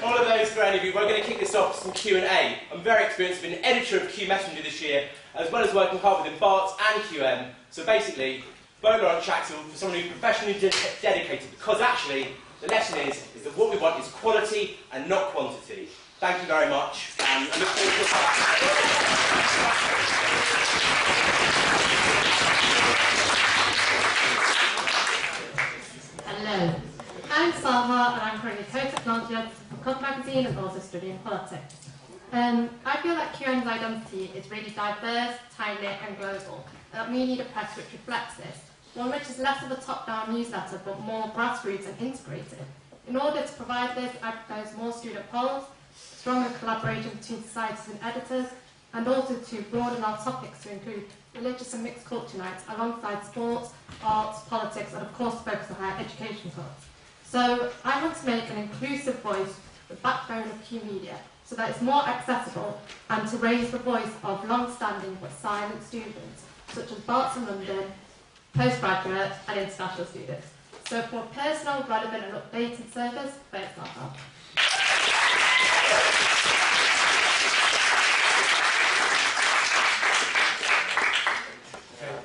All of those for any of you, we're going to kick this off with some Q&A. I'm very experienced, been editor of Q Messenger this year, as well as working hard within Barts and QM. So basically, vote Lawrence Chaxel for someone who's professionally dedicated, because actually, the lesson is that what we want is quality and not quantity. Thank you very much, and I look forward to Hello, I'm Saha, and I'm currently co-technology editor for Cub magazine and also studying politics. I feel that QM's identity is really diverse, tight-knit and global, and that we need a press which reflects this, one which is less of a top-down newsletter but more grassroots and integrated. In order to provide this, I propose more student polls, stronger collaboration between societies and editors, and also to broaden our topics to include religious and mixed culture nights alongside sports, arts, politics, and of course focus on higher education clubs. So I want to make an inclusive voice the backbone of Q Media, so that it's more accessible, and to raise the voice of long-standing but silent students, such as Barts in London, postgraduate and international students. So for personal, relevant and updated service, vote Saha.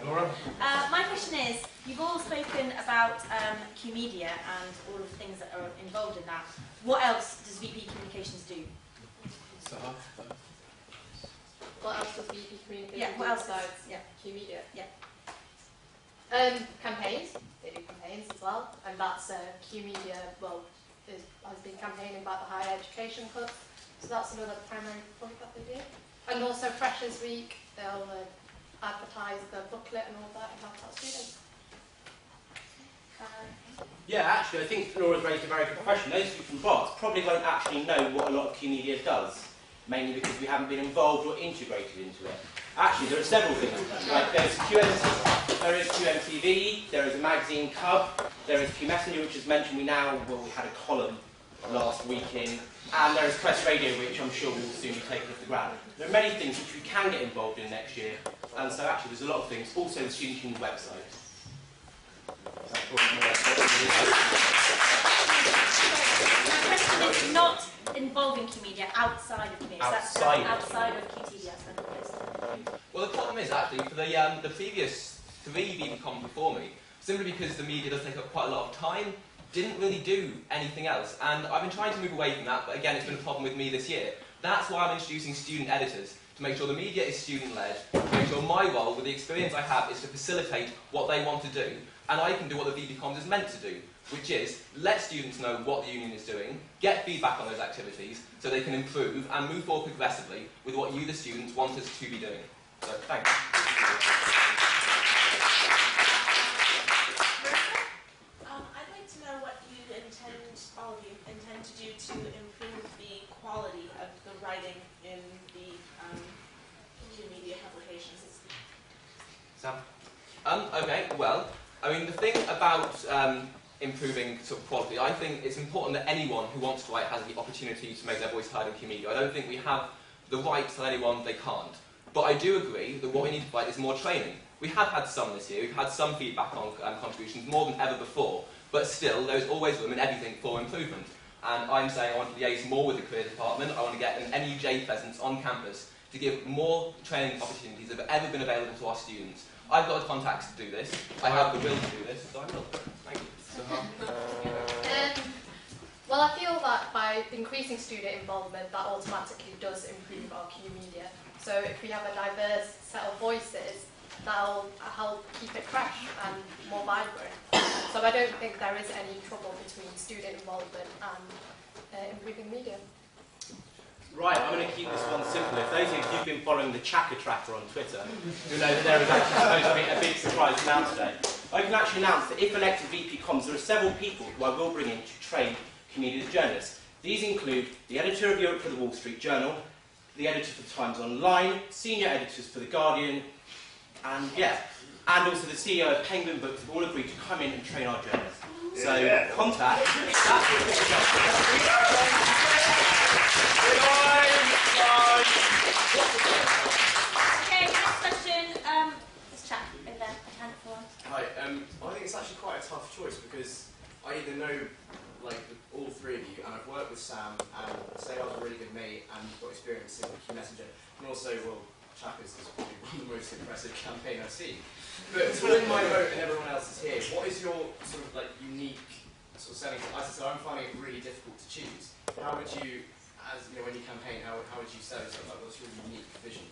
Laura? My question is, you've all spoken about Q Media and all of the things that are involved in that. What else does VP Communications do? What else does VP Communications Yeah, what do else besides yeah. Q Media? Yeah. Campaigns. They do campaigns as well, and that's Q Media. Well, has been campaigning about the higher education cuts, so that's another primary point that they do. And also Freshers Week, they'll advertise the booklet and all that and help out students. Yeah, actually, I think Laura's raised a very good question. Those of you from Barts probably won't actually know what a lot of Q Media does, mainly because we haven't been involved or integrated into it. Actually, there are several things. Like there is QMTV, there is a magazine Cub, there is Q Messenger, which is mentioned. We had a column last week in, and there is Press Radio, which I'm sure will soon be taken off the ground. There are many things which we can get involved in next year, and so actually there's a lot of things. Also the Student Union website. My question is not involving Q Media, outside of Q Media. Outside of QTV, I suppose. Well, the problem is actually for the previous 3 VBCom before me, simply because the media does take up quite a lot of time, didn't really do anything else. And I've been trying to move away from that, but again, it's been a problem with me this year. That's why I'm introducing student editors, to make sure the media is student-led, to make sure my role, with the experience I have, is to facilitate what they want to do, and I can do what the VBCom is meant to do, which is let students know what the union is doing, get feedback on those activities, so they can improve and move forward progressively with what you, the students, want us to be doing. So, thanks. I'd like to know what all of you intend to do to improve the quality of the writing in the Q Media publications. Sam? Okay, well, I mean, the thing about improving sort of quality, I think it's important that anyone who wants to write has the opportunity to make their voice heard in Q Media. I don't think we have the right to tell anyone they can't. But I do agree that what we need to provide is more training. We have had some this year, we've had some feedback on contributions, more than ever before, but still, there's always room in everything for improvement. And I'm saying I want to liaise more with the career department, I want to get an NUJ presence on campus to give more training opportunities that have ever been available to our students. I've got the contacts to do this, I have the will to do this, so I will. Thank you. Well, I feel that by increasing student involvement, that automatically does improve our Q Media. So if we have a diverse set of voices, that'll help keep it fresh and more vibrant. So I don't think there is any trouble between student involvement and improving media. Right, I'm going to keep this one simple. If those of you who've been following the Chaka Tracker on Twitter, you'll know that there is actually supposed to be a big surprise announced today. I can actually announce that if elected VP Comms, there are several people who I will bring in to train community journalists. These include the editor of Europe for the Wall Street Journal, the editor for the Times Online, senior editors for The Guardian, and also the CEO of Penguin Books have all agreed to come in and train our journalists. So, contact. Okay, next question. This chap over there, a hand for. Hi, I think it's actually quite a tough choice because I either know all 3 of you, and I've worked with Sam, and Sarah's a really good mate, and got experience in Q Messenger, and also, well, Chaka's is probably one of the most impressive campaign I've seen. But to win my vote and everyone else is here, what is your sort of unique sort of selling? As I said, I'm finding it really difficult to choose. How would you as you know, when you campaign, how would you sell yourself? Like, what's your unique vision?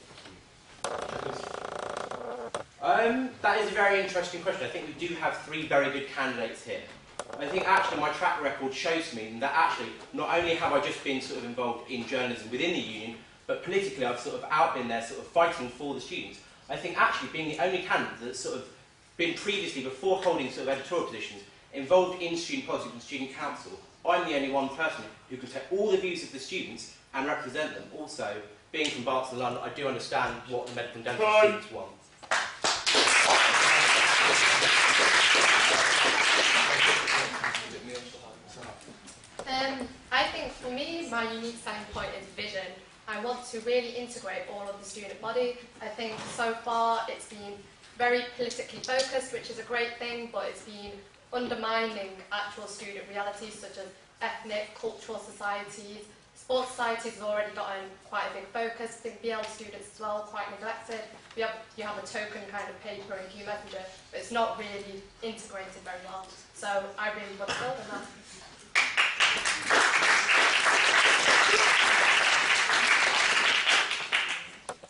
That is a very interesting question. I think we do have 3 very good candidates here. I think actually my track record shows me that actually not only have I just been sort of involved in journalism within the union, but politically I've sort of been there sort of fighting for the students. I think actually being the only candidate that's sort of been previously, before holding sort of editorial positions, involved in student politics and student council, I'm the only one person who can take all the views of the students and represent them. Also, being from Barts and London, I do understand what the medical and dental students want. I think for me, my unique selling point is vision. I want to really integrate all of the student body. I think so far it's been very politically focused, which is a great thing, but it's been undermining actual student realities such as ethnic, cultural societies. Sports societies have already gotten quite a big focus. I think BL students as well, quite neglected. You have a token kind of paper in Q Messenger, but it's not really integrated very well. So I really want to build on that.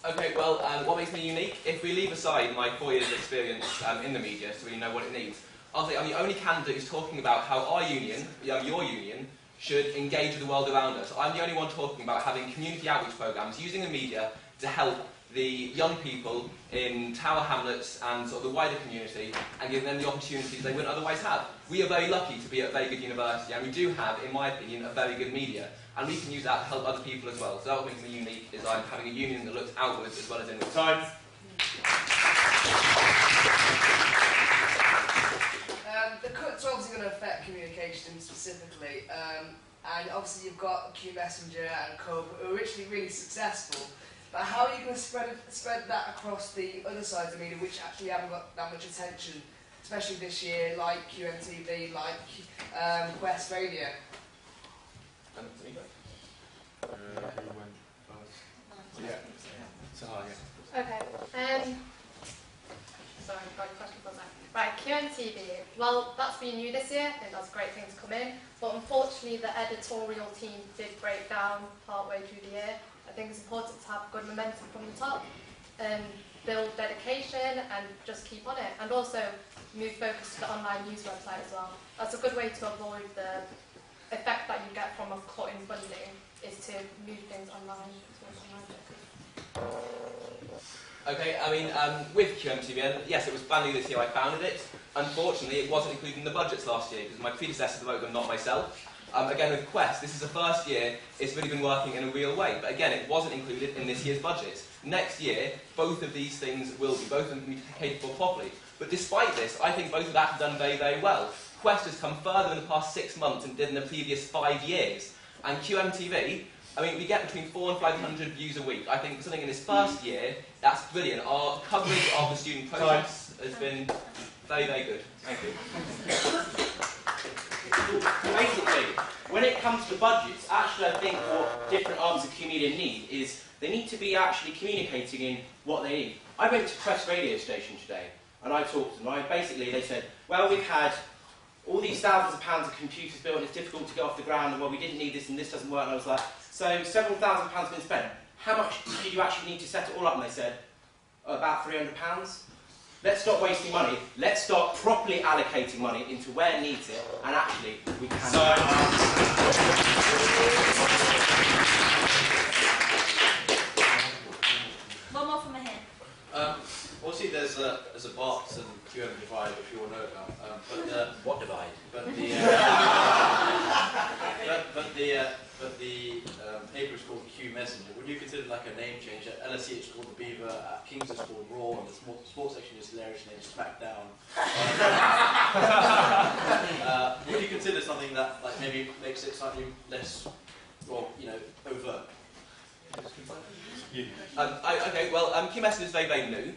Okay, well, what makes me unique? If we leave aside my 4 years of experience in the media, so we know what it needs, I'll say I'm the only candidate who's talking about how our union, your union, should engage with the world around us. I'm the only one talking about having community outreach programmes, using the media to help the young people in Tower Hamlets and sort of the wider community and give them the opportunities they wouldn't otherwise have. We are very lucky to be at a very good university, and we do have, in my opinion, a very good media. And we can use that to help other people as well. So that what makes me unique is I'm having a union that looks outwards as well as inwards. Time. The cuts are obviously going to affect communication specifically, and obviously you've got Q Messenger and Co, who are actually really successful. But how are you going to spread that across the other sides of the media, which actually haven't got that much attention, especially this year, like QMTV, like Quest Radio? Okay. Sorry, I've got a question for that. Right, QMTV. Well, that's been new this year. I think that's a great thing to come in. But unfortunately, the editorial team did break down partway through the year. I think it's important to have good momentum from the top, build dedication, and just keep on it. And also move focus to the online news website as well. That's a good way to avoid the effect that you get from a cut in funding, is to move things online. Okay, I mean, with QMTV, yes, it was brand new this year, I founded it. Unfortunately, it wasn't included in the budgets last year, because my predecessor voted them, not myself. Again, with Quest, this is the first year it's really been working in a real way, but again, it wasn't included in this year's budget. Next year, both of these things will be, both of them can be catered for properly. But despite this, I think both of that have done very, very well. Quest has come further in the past 6 months than it did in the previous 5 years. And QMTV, I mean, we get between 400 and 500 views a week. I think something in this first year, that's brilliant. Our coverage of the student process has been very, very good. Thank you. Basically, when it comes to budgets, actually I think what different arms of Q Media need is they need to be actually communicating in what they need. I went to Quest radio station today and I talked to them. Basically, they said, well, we've had all these thousands of pounds of computers built and it's difficult to get off the ground, and well, we didn't need this and this doesn't work. And I was like, so several thousand pounds been spent. How much did you actually need to set it all up? And they said, about £300. Let's stop wasting money. Let's start properly allocating money into where it needs it, and actually we can. One more from here. Obviously, there's a Barts and QM divide, which you all know about. What divide? But the paper is called Q Messenger. Would you consider like a name change? At LSE it's called the Beaver, at King's it's called Raw, and the sports section is hilarious named Smackdown. Would you consider something that like maybe makes it slightly less, well, you know, overt? Okay, well, QMS is very, very new,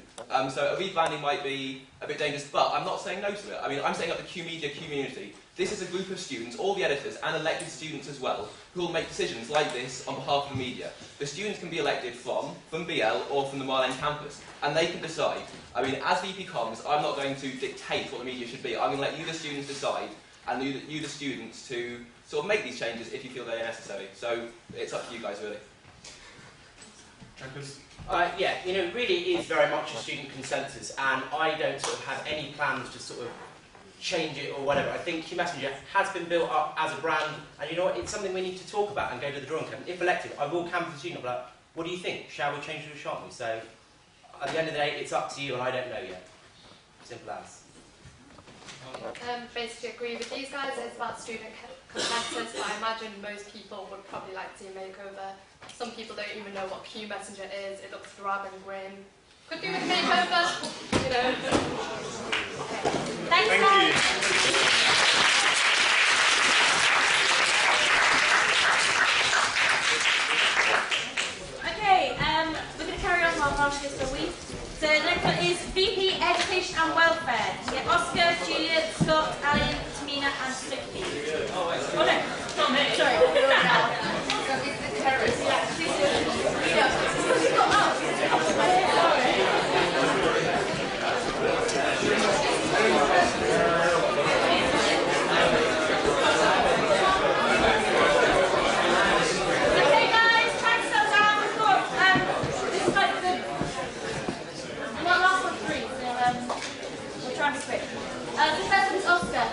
so a rebranding might be a bit dangerous, but I'm not saying no to it. I mean, I'm setting up the Q Media community. This is a group of students, all the editors, and elected students as well, who will make decisions like this on behalf of the media. The students can be elected from BL or from the Marlene campus, and they can decide. I mean, as VP Comms, I'm not going to dictate what the media should be. I'm going to let you, the students, decide. and you the students, to sort of make these changes if you feel they are necessary. So it's up to you guys, really. Yeah, you know, it really is very much a student consensus, and I don't sort of have any plans to sort of change it or whatever. I think Q Messenger has been built up as a brand, and you know what, it's something we need to talk about and go to the drawing board. If elected, I will canvass the student, like, what do you think? Shall we change it or shan't we? So, at the end of the day, it's up to you, and I don't know yet. Simple as. Basically agree with these guys. It's about student consensus, but I imagine most people would probably like to see a makeover. Some people don't even know what Q Messenger is. It looks drab and grim. Could do with a makeover, you know. Thanks, Thank guys. Okay, we're going to carry on while Marsh gets a week. So the next one is VP Education and Welfare. We get Oscar, Julia, Scott, Alan, Tamina, and Sophie. Oh no, not me. Sorry. It's the terrorist. Yeah, this is Okay, guys, try to settle down. We've got this is like the last one three. So we'll try and be quick. The first one is Oscar.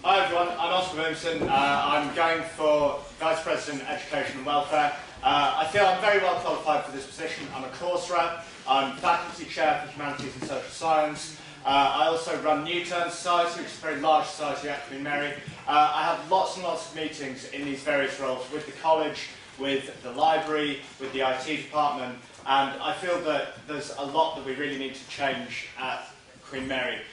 Hi everyone, I'm Oscar Williamson. I'm going for Vice President Education and Welfare. I feel I'm very well qualified for this position. I'm a course rep, I'm Faculty Chair for Humanities and Social Science. I also run Newturn Society, which is a very large society at Queen Mary. I have lots and lots of meetings in these various roles with the college, with the library, with the IT department, and I feel that there's a lot that we really need to change at Queen Mary.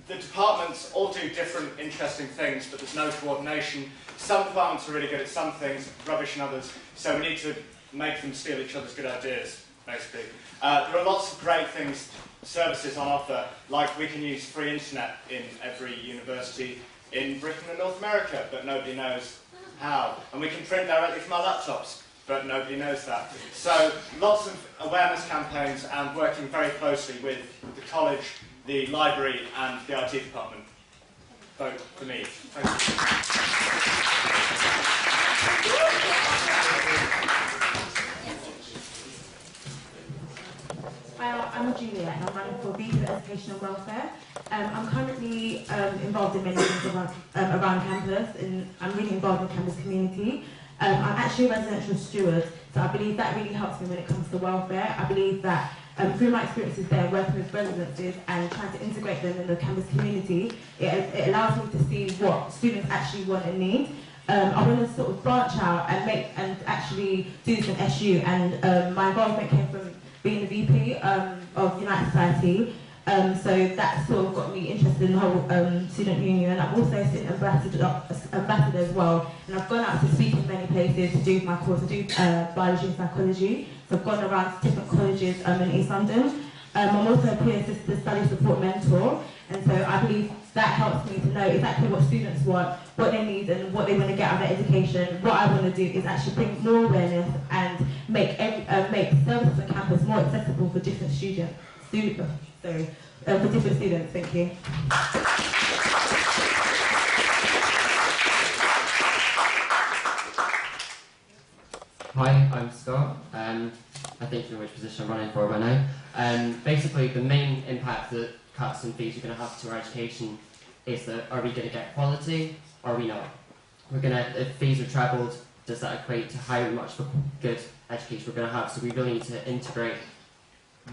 The departments all do different interesting things, but there's no coordination. Some departments are really good at some things, rubbish in others, so we need to make them steal each other's good ideas, basically. There are lots of great things, services on offer, like we can use free internet in every university in Britain and North America, but nobody knows how. And we can print directly from our laptops, but nobody knows that. So lots of awareness campaigns and working very closely with the college, the library and the IT department. Vote for me. Thank you. Well, I'm Julia and I'm running for VP of Education and Welfare. I'm currently involved in many things around campus, and I'm really involved in the campus community. I'm actually a residential steward, so I believe that really helps me when it comes to welfare. I believe that through my experiences there, working with residences and trying to integrate them in the campus community, it allows me to see what students actually want and need. I want to sort of branch out and actually do this in SU, and my involvement came from being the VP of United Society. So that sort of got me interested in the whole student union, and I've also been ambassador as well. And I've gone out to speak in many places to do my course. I do biology and psychology, so I've gone around to different colleges in East London. I'm also a peer assistant study support mentor, and so I believe that helps me to know exactly what students want, what they need, and what they want to get out of their education. What I want to do is actually bring more awareness and make services on campus more accessible for different students. For different students. Thank you. Hi, I'm Scott. I think you know which position I'm running for by now. Basically, the main impact that cuts and fees are going to have to our education is that are we going to get quality or are we not? If fees are trebled, does that equate to how much of a good education we're going to have? So we really need to integrate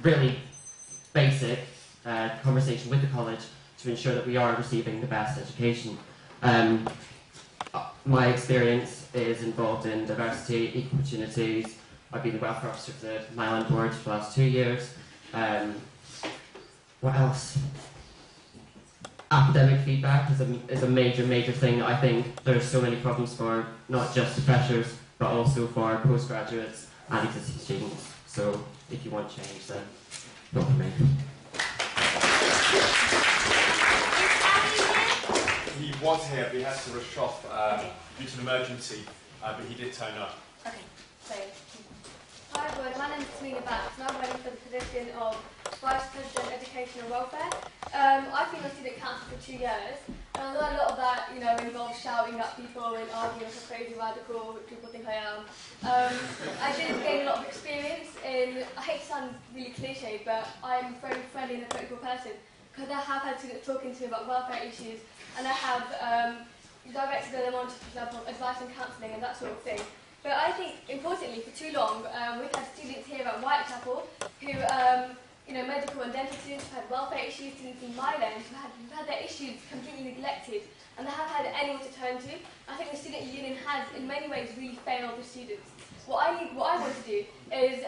really basic conversation with the college to ensure that we are receiving the best education. My experience is involved in diversity, equal opportunities. I've been the welfare officer for the Myland board for the last 2 years. What else? Academic feedback is a major thing that I think there's so many problems for, not just freshers, but also for postgraduates and existing students. So if you want change, then vote for me. He was here, but he had to rush off due to an emergency, but he did turn up. Okay, so. Hi everyone, my name is Tamina Bax and I'm running for the position of Vice President Education and Welfare. I've been a student council for 2 years, and although a lot of that, involves shouting at people and arguing like a crazy radical, which people think I am, I did gain a lot of experience in, I hate to sound really cliche, but I'm very friendly and a political person, because I have had students talking to me about welfare issues, and I have directed them on to, for example, advice and counselling and that sort of thing. But I think, importantly, for too long, we've had students here at Whitechapel who, medical and dental students who've had welfare issues, students in Myland who've had their issues completely neglected, and they haven't had anyone to turn to. I think the student union has, in many ways, really failed the students. What I want to do is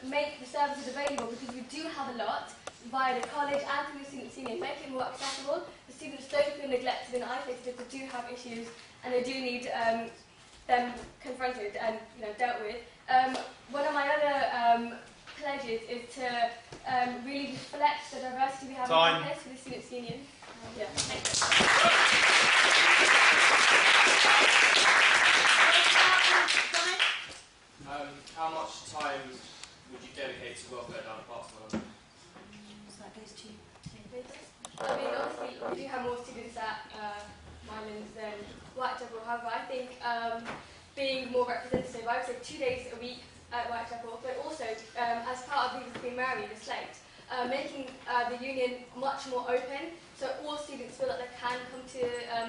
make the services available, because we do have a lot via the college and through the student union, make it more accessible. The students don't feel neglected and isolated. They do have issues, and they do need them confronted and dealt with. One of my other pledges is to really reflect the diversity we have in campus for the students union. Yeah. How much time would you dedicate to welfare down at Barcelona? I mean, obviously, we do have more students at Mylands than Whitechapel. However, I think being more representative, I would say 2 days a week at Whitechapel, but also as part of the Queen Mary, the slate, making the union much more open, so all students feel that they can come to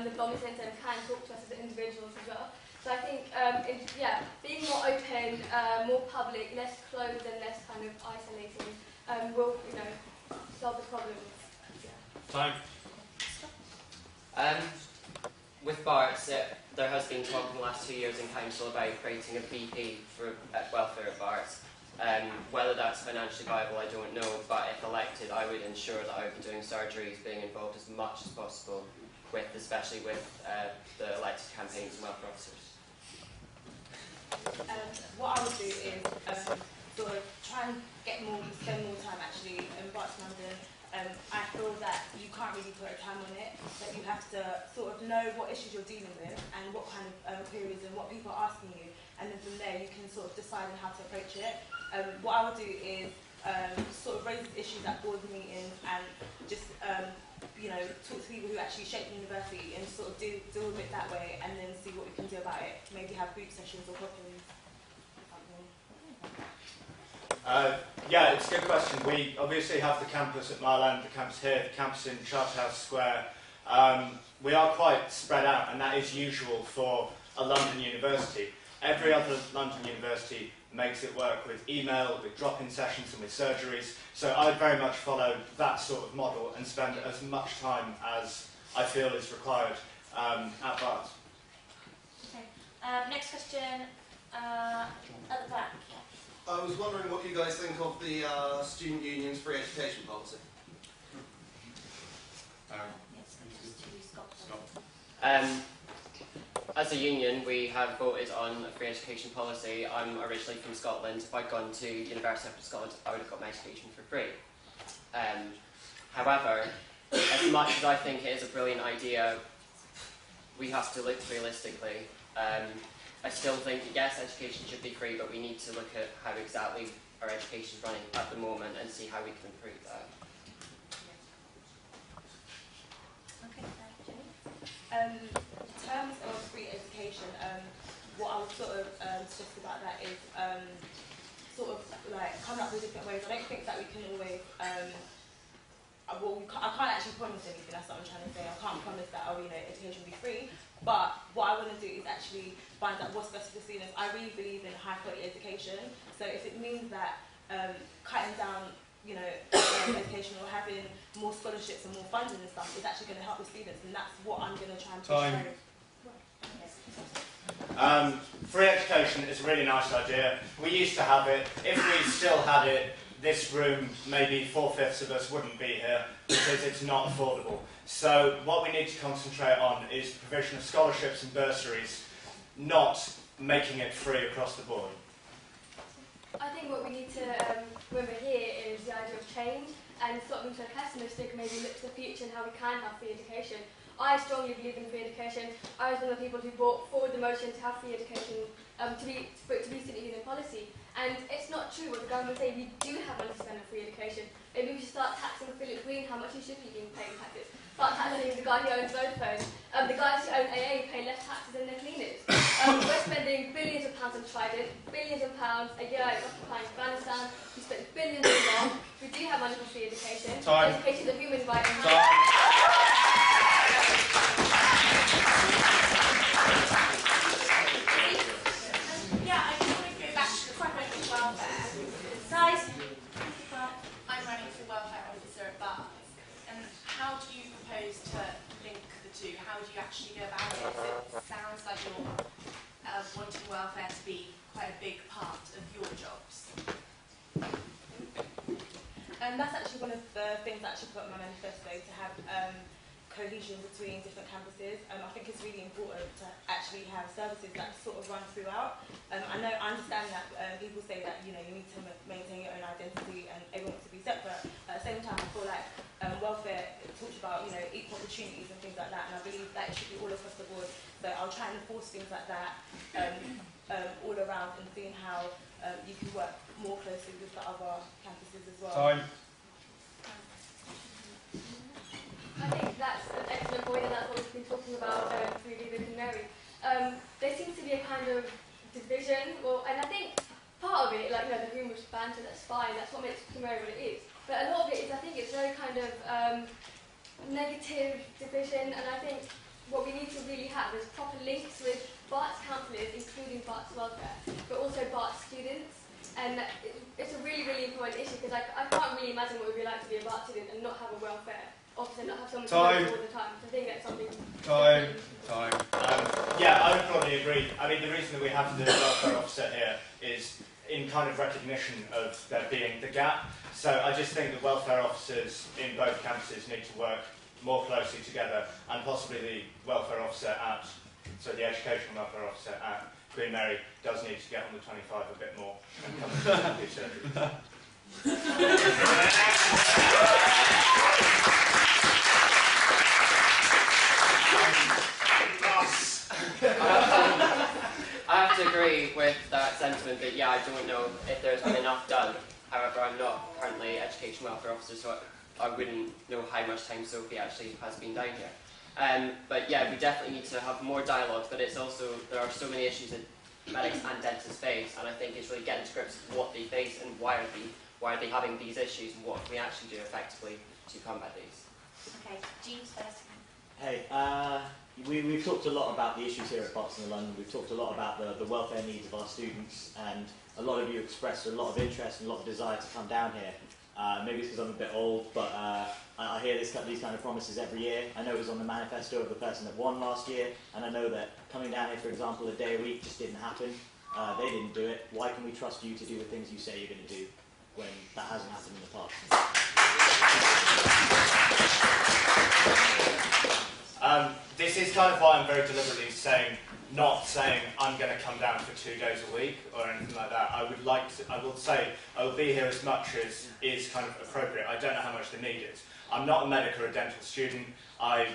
the Bomber Centre and can talk to us as individuals as well. So I think, being more open, more public, less closed and less kind of isolating will, solve the problem. Time. With Barts, there has been talk in the last 2 years in council about creating a VP for welfare at Barts. Whether that's financially viable, I don't know, but if elected, I would ensure that I would be doing surgeries, being involved as much as possible, especially with the elected campaigns and welfare officers. What I would do is sort of try and spend more time actually in Barts, London. I feel that you can't really put a time on it, that you have to sort of know what issues you're dealing with and what kind of queries and what people are asking you, and then from there you can sort of decide on how to approach it. What I would do is sort of raise issues at board meetings and just talk to people who actually shape the university and sort of deal with it that way, and then see what we can do about it. Maybe have group sessions or pop-ins. Yeah, it's a good question. We obviously have the campus at Marland, the campus here, the campus in Charterhouse Square. We are quite spread out, and that is usual for a London university. Every other London university makes it work with email, with drop-in sessions and with surgeries. So I would very much follow that sort of model and spend as much time as I feel is required at Barts. Okay. Next question at the back. I was wondering what you guys think of the student union's free education policy. As a union, we have voted on a free education policy. I'm originally from Scotland. If I'd gone to University of Scotland, I would have got my education for free. However, as much as I think it is a brilliant idea, we have to look realistically. I still think, yes, education should be free, but we need to look at how exactly our education is running at the moment and see how we can improve that. Okay, Jenny. In terms of free education, what I would sort of suggest about that is sort of like coming up with different ways. I don't think that we can always I can't actually promise anything, that's what I'm trying to say. I can't promise that, education will be free. But what I want to do is actually find out what's best for the students. I really believe in high quality education. So if it means that cutting down, education or having more scholarships and more funding and stuff is actually going to help the students, and that's what I'm going to try and push through. Free education is a really nice idea. We used to have it. If we still had it, this room, maybe 4/5 of us wouldn't be here because it's not affordable. So what we need to concentrate on is the provision of scholarships and bursaries, not making it free across the board. I think what we need to remember here is the idea of change and stop being so pessimistic and maybe look to the future and how we can have free education. I strongly believe in free education. I was one of the people who brought forward the motion to have free education for it to be student union policy. And it's not true what the government say. We do have money to spend on free education. Maybe we should start taxing Philip Green how much he should be paying taxes. Start taxing the guy who owns Vodafone. The guys who own AA pay less taxes than their cleaners. We're spending billions of pounds on Trident, billions of pounds a year occupying Afghanistan. We spend billions in Iraq. We do have money for free education. Time. Education is a human right. Yeah, I just want to go back to the question of welfare. Size, I'm running for welfare officer at Bath, and how do you propose to link the two? How do you actually go about it? It sounds like you're wanting welfare to be quite a big part of your jobs. And that's actually one of the things that I actually put in my manifesto, to have cohesion between different campuses. I think it's really important to actually have services that sort of run throughout. I understand that people say that you need to maintain your own identity and everyone wants to be separate. At the same time, I feel like welfare talks about equal opportunities and things like that, and I believe that it should be all across the board. So I'll try and enforce things like that all around, and seeing how you can work more closely with the other campuses as well. Time. I think that's an excellent point, and that's what we've been talking about through David and Mary. There seems to be a kind of division, and I think part of it, like the humorous banter, that's fine, that's what makes Mary what it is. But a lot of it is, I think it's very kind of negative division, and I think what we need to really have is proper links with Bart's counsellors, including Bart's welfare, but also Bart's students. And it's a really, really important issue, because I can't really imagine what it would be like to be a Bart student and not have a welfare officer, not have someone to Time. all the time. So I think that's something. Time. Yeah, I would probably agree. I mean, the reason that we have the welfare officer here is in kind of recognition of there being the gap. So I just think the welfare officers in both campuses need to work more closely together, and possibly the welfare officer the educational welfare officer at Queen Mary does need to get on the 25 a bit more and come and do surgery. I have to agree with that sentiment that, yeah, I don't know if there's been enough done. However, I'm not currently education welfare officer, so I wouldn't know how much time Sophie actually has been down here. But yeah, we definitely need to have more dialogue, but it's also, there are so many issues that medics and dentists face, and I think it's really getting to grips with what they face and why are they having these issues, and what can we actually do effectively to combat these. Okay, Jeeves first. Hey, we've talked a lot about the issues here at Barton London. We've talked a lot about the welfare needs of our students, and a lot of you expressed a lot of interest and a lot of desire to come down here. Maybe it's because I'm a bit old, but I hear these kind of promises every year. I know it was on the manifesto of the person that won last year, and I know that coming down here, for example, a day a week just didn't happen. They didn't do it. Why can we trust you to do the things you say you're going to do when that hasn't happened in the past? This is kind of why I'm very deliberately not saying I'm going to come down for 2 days a week or anything like that. I will say I will be here as much as is kind of appropriate. I don't know how much the need is. I'm not a medic or a dental student. I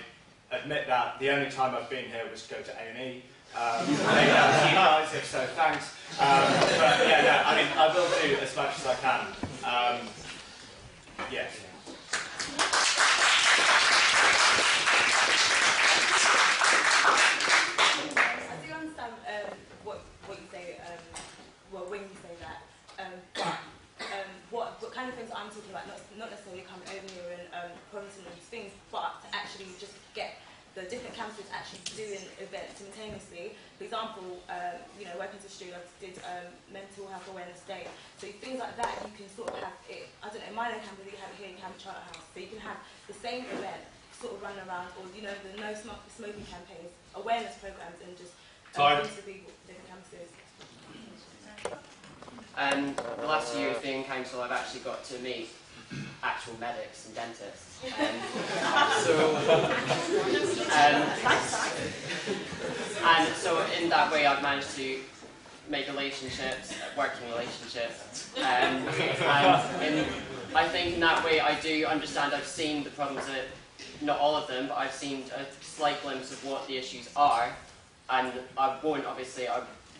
admit that. The only time I've been here was to go to A&E. Maybe that's you guys, if so, thanks. But yeah, no, I mean, I will do as much as I can. Yes. I do understand what you say, when you say that, but what kind of things I'm talking about, not necessarily coming over here and promising these things, but to actually just get the different campuses actually doing events simultaneously. For example, Weapons of Street, I did Mental Health Awareness Day. So things like that, you can sort of have it, I don't know, in my own campus, you have it here in Camp Charterhouse, so you can have the same event sort of run around, or the no smoking campaigns, awareness programs, and just things to people, different campuses. The last few years being in council, I've actually got to meet actual medics and dentists. So in that way, I've managed to make relationships, working relationships, and I think in that way I do understand. I've seen the problems that, not all of them, but I've seen a slight glimpse of what the issues are, and I won't obviously.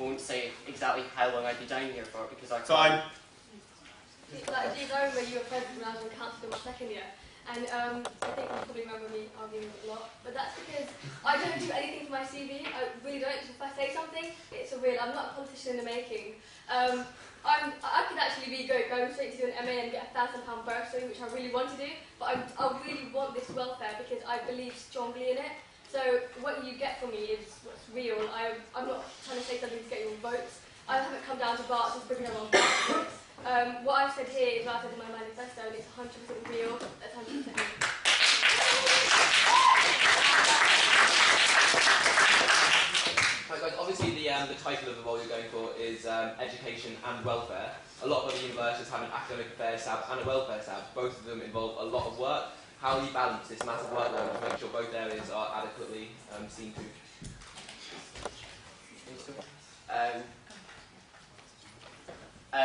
won't say exactly how long I'd be down here for because I can't. Fine. Like, do you know where you were present when I was in council in my second year? And I think you probably remember me arguing a lot, but that's because I don't do anything for my CV. I really don't. If I say something, it's a real. I'm not a politician in the making. I could actually be going straight to do an MA and get a £1,000 bursary, which I really want to do. But I really want this welfare because I believe strongly in it. So what you get from me is what's real. I'm not trying to say something to get your votes. I haven't come down to Barts just because I want votes. What I've said here is what I said in my manifesto, and it's 100% real. That's 100% real. Right, guys, obviously the title of the role you're going for is Education and Welfare. A lot of other universities have an academic affairs tab and a welfare tab. Both of them involve a lot of work. How do you balance this massive workload to make sure both areas are adequately seen to?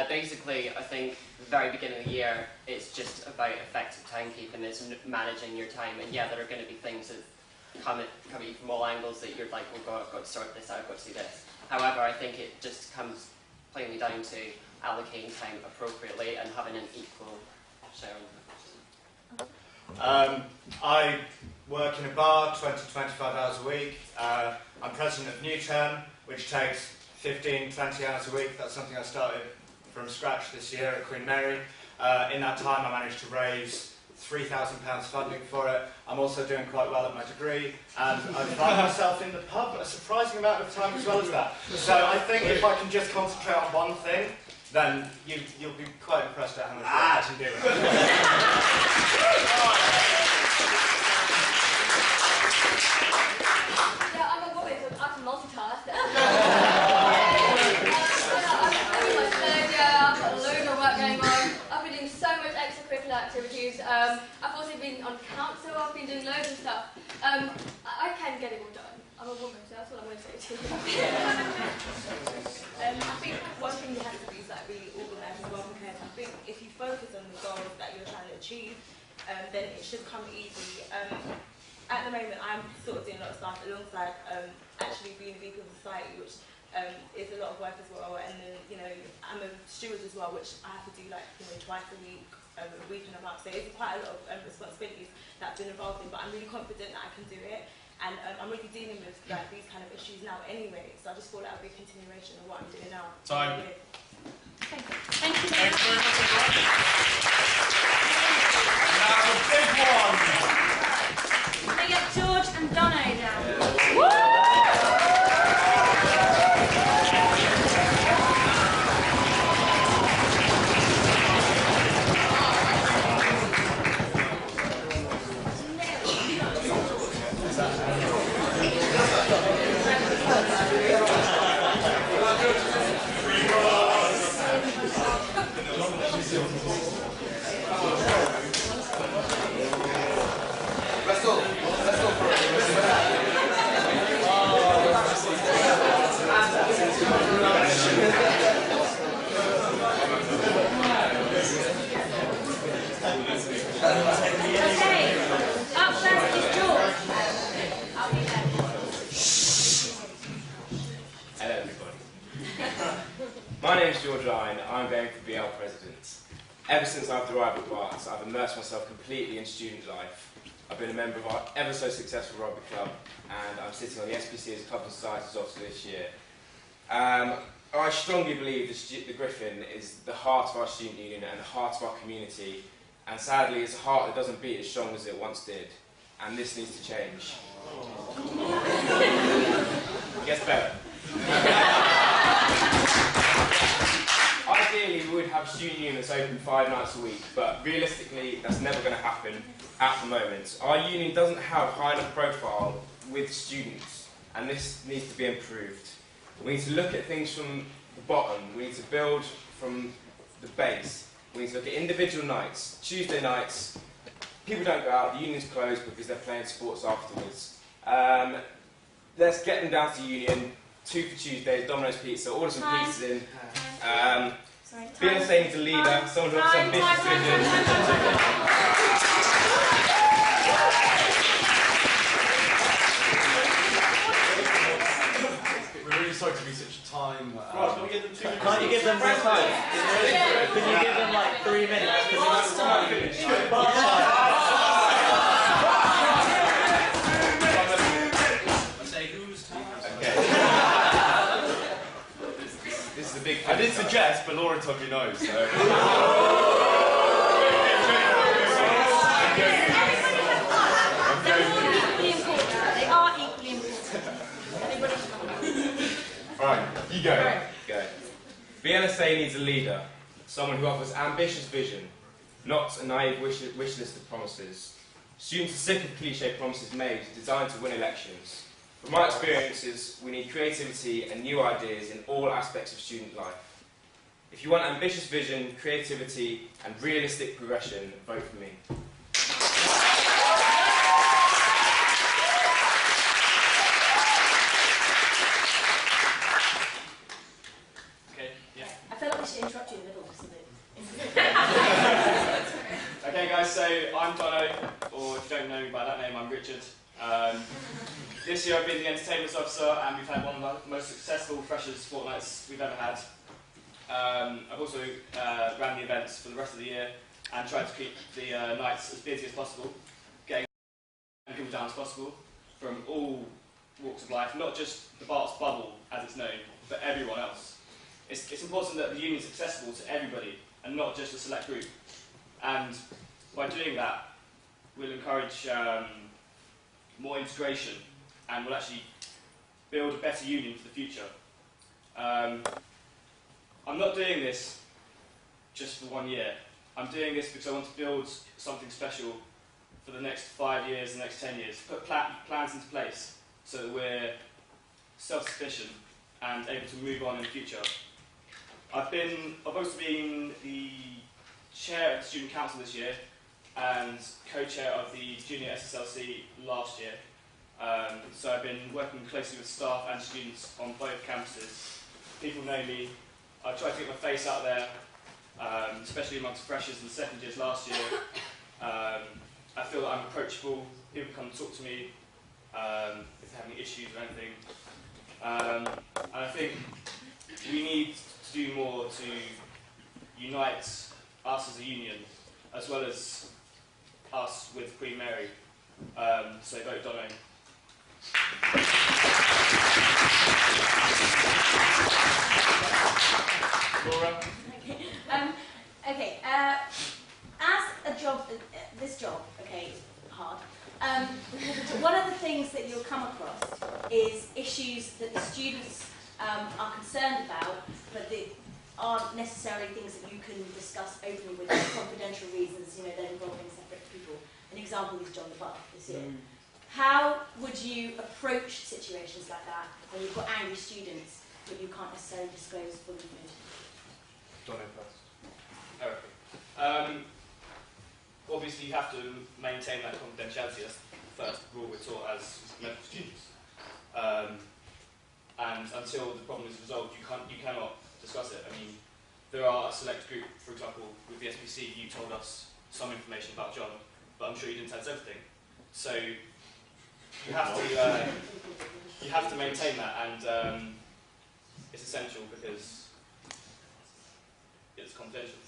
Basically, I think the very beginning of the year, it's just about effective timekeeping, it's managing your time, and yeah, there are going to be things that come at you from all angles that you're like, oh God, I've got to sort this out, I've got to do this. However, I think it just comes plainly down to allocating time appropriately and having an equal share. I work in a bar 20 to 25 hours a week. I'm president of New Term, which takes 15, 20 hours a week. That's something I started from scratch this year at Queen Mary. In that time, I managed to raise £3,000 funding for it. I'm also doing quite well at my degree, and I find myself in the pub a surprising amount of time as well as that. So I think if I can just concentrate on one thing, then you'll be quite impressed at how much work I can do. Yeah, I'm a woman, so I can multitask. I've got loads of work going on. I've been doing so much extracurricular activities. I've also been on council. I've been doing loads of stuff. I can get it all done. I'm a woman, so that's what I'm going to say to you. I think one thing you have to do is like really organised and well prepared. I think if you focus on the goals that you're trying to achieve, then it should come easy. At the moment, I'm sort of doing a lot of stuff alongside actually being a VP of society, which is a lot of work as well. And then, you know, I'm a steward as well, which I have to do like, you know, twice a week and a month. So it's quite a lot of responsibilities that I've been involved in, but I'm really confident that I can do it. And I'm really dealing with like these kind of issues now anyway, so I just thought that would be a continuation of what I'm doing now. Time. Thank you. Thank you very much. Now the big one. Can we get George and Donna down? Hello everybody. My name is George Ryan, I'm going for BL President. Ever since I've arrived at Barts, I've immersed myself completely in student life. I've been a member of our ever so successful rugby club, and I'm sitting on the SPCA's Club and Societies officer this year. I strongly believe the Griffin is the heart of our student union and the heart of our community, and sadly it's a heart that doesn't beat as strong as it once did, and this needs to change. It gets better. Ideally, we would have student units open 5 nights a week, but realistically, that's never going to happen at the moment. Our union doesn't have high enough profile with students, and this needs to be improved. We need to look at things from the bottom. We need to build from the base. We need to look at individual nights. Tuesday nights, people don't go out, the union's closed because they're playing sports afterwards. Let's get them down to the union. 2 for Tuesdays, Domino's Pizza, order some pizzas in. Beyonce needs a leader, someone who wants ambitious vision. We're really sorry to be such a time Can we give them 2 minutes? Can't you give them more time? Can you give them like 3 minutes? This is a big. I did suggest, but Laura told me no. So. They are equally important. Right, you go. Go. BLSA needs a leader, someone who offers ambitious vision, not a naive wish list of promises. Students are sick of cliche promises made designed to win elections. From my experiences, we need creativity and new ideas in all aspects of student life. If you want ambitious vision, creativity and realistic progression, vote for me. Okay, yeah. I feel like we should interrupt you in the middle of something. Okay guys, so I'm Dono, or if you don't know me by that name, I'm Richard. This year I've been the entertainment officer and we've had one of the most successful freshers fortnights we've ever had. I've also ran the events for the rest of the year and tried to keep the nights as busy as possible, getting people down as possible from all walks of life, not just the Bart's bubble as it's known, but everyone else. It's important that the union is accessible to everybody and not just a select group. And by doing that, we'll encourage more integration and we'll actually build a better union for the future. I'm not doing this just for 1 year. I'm doing this because I want to build something special for the next 5 years, the next 10 years. Put plans into place so that we're self-sufficient and able to move on in the future. I've also been the chair of the student council this year and co-chair of the junior SSLC last year. So I've been working closely with staff and students on both campuses. People know me. I try to get my face out there, especially amongst freshers and second years last year. I feel that I'm approachable. People come and talk to me if they have any issues or anything. And I think we need to do more to unite us as a union, as well as us with Queen Mary. So vote Dono. Laura? Okay, as a job, this job, okay, hard. One of the things that you'll come across is issues that the students are concerned about, but they aren't necessarily things that you can discuss openly with for confidential reasons, they're involving separate people. An example is John the Bath this year. How would you approach situations like that when you've got angry students but you can't necessarily disclose full information? Dono first. Okay. Obviously you have to maintain that confidentiality. That's the first rule we're taught as medical students. And until the problem is resolved, you cannot discuss it. I mean, there are a select group, for example, with the SPC, you told us some information about John, but I'm sure you didn't tell us everything. So you have to maintain that, and it's essential because it's confidential.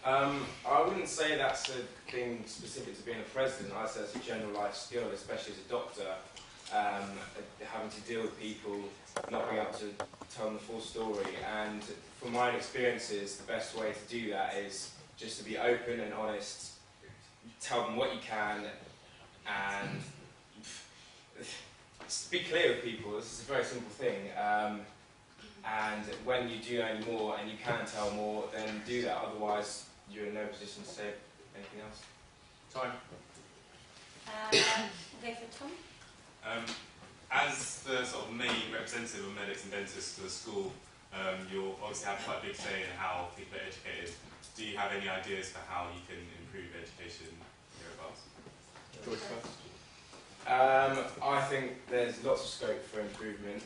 I wouldn't say that's a thing specific to being a president. I'd say it's a general life skill, especially as a doctor, having to deal with people, not being able to tell them the full story. And from my experiences, the best way to do that is just to be open and honest, tell them what you can, and be clear with people. This is a very simple thing. And when you do know more and you can tell more, then do that. Otherwise, you're in no position to say anything else. Time. Go for Tom. As the sort of main representative of medics and dentists for the school, you'll obviously have quite a big say in how people are educated. Do you have any ideas for how you can improve education here at Bath? George first. I think there's lots of scope for improvement.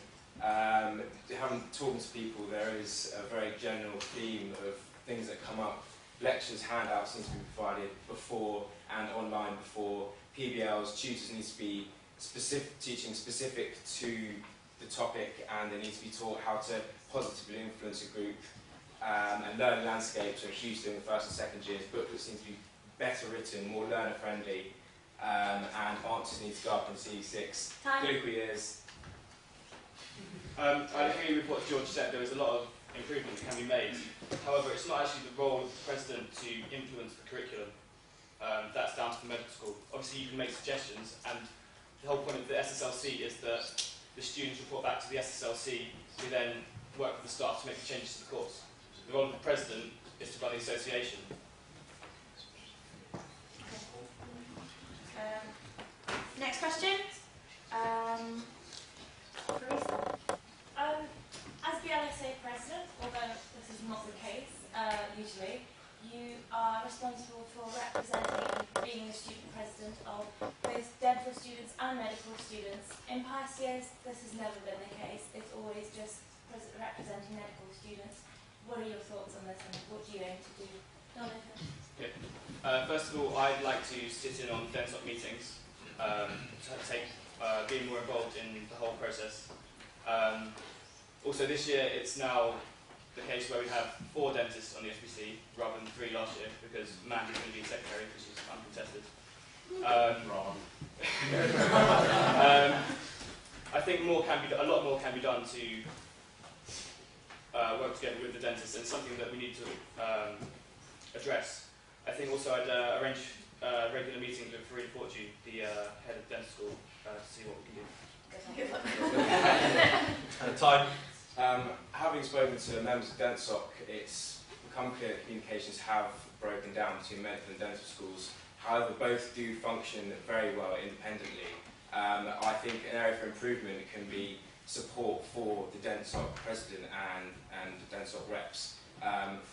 Talking to people, there is a very general theme of things that come up. Lectures, handouts need to be provided before and online before. PBLs, tutors need to be teaching specific to the topic, and they need to be taught how to positively influence a group and learn landscapes are a huge thing in the first and second years. Booklets need to be better written, more learner friendly, and answers need to go up in CE6. Clinical years. I agree with what George said. There is a lot of improvement that can be made. However, it's not actually the role of the president to influence the curriculum. That's down to the medical school. Obviously, you can make suggestions, and the whole point of the SSLC is that the students report back to the SSLC, who then work with the staff to make the changes to the course. The role of the president is to run the association. Next question. As BLSA president, although this is not the case usually, you are responsible for representing and being the student president of both dental students and medical students. In past years, this has never been the case. It's always just representing medical students. What are your thoughts on this, and what do you aim to do? Okay. First of all, I'd like to sit in on DENSOC meetings, be more involved in the whole process. Also this year, it's now the case where we have 4 dentists on the SPC rather than 3 last year, because Mandy's going to be secretary, which is uncontested. Wrong. I think a lot more can be done to work together with the dentists, and it's something that we need to address. I think also I'd arrange regular meetings with Farida Fortune, the head of dental school, to see what we can do. Time. Having spoken to members of DENSOC, it's become clear that communications have broken down between medical and dental schools. However, both do function very well independently. I think an area for improvement can be support for the DENSOC president and the DENSOC reps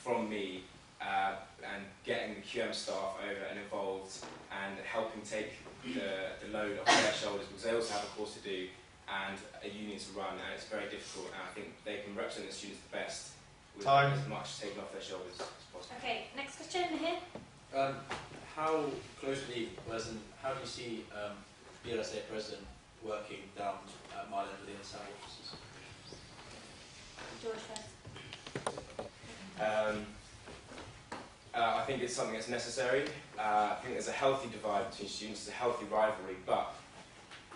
from me, and getting the QM staff over and involved and helping take the load off their shoulders, because they also have a course to do and a union to run, and it's very difficult, and I think they can represent the students the best with as much taken off their shoulders as possible. Okay, next question here. How closely, how do you see BLSA president working down at my level in the South offices? George first. I think it's something that's necessary. I think there's a healthy divide between students, there's a healthy rivalry, but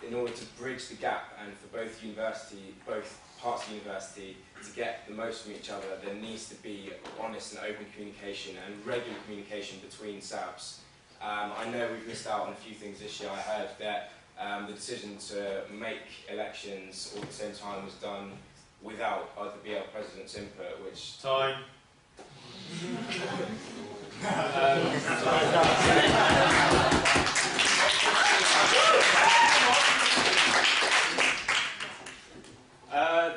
in order to bridge the gap and for both parts of university to get the most from each other, there needs to be honest and open communication and regular communication between SABs. I know we've missed out on a few things this year. I heard that the decision to make elections all at the same time was done without other BL president's input, which... Time.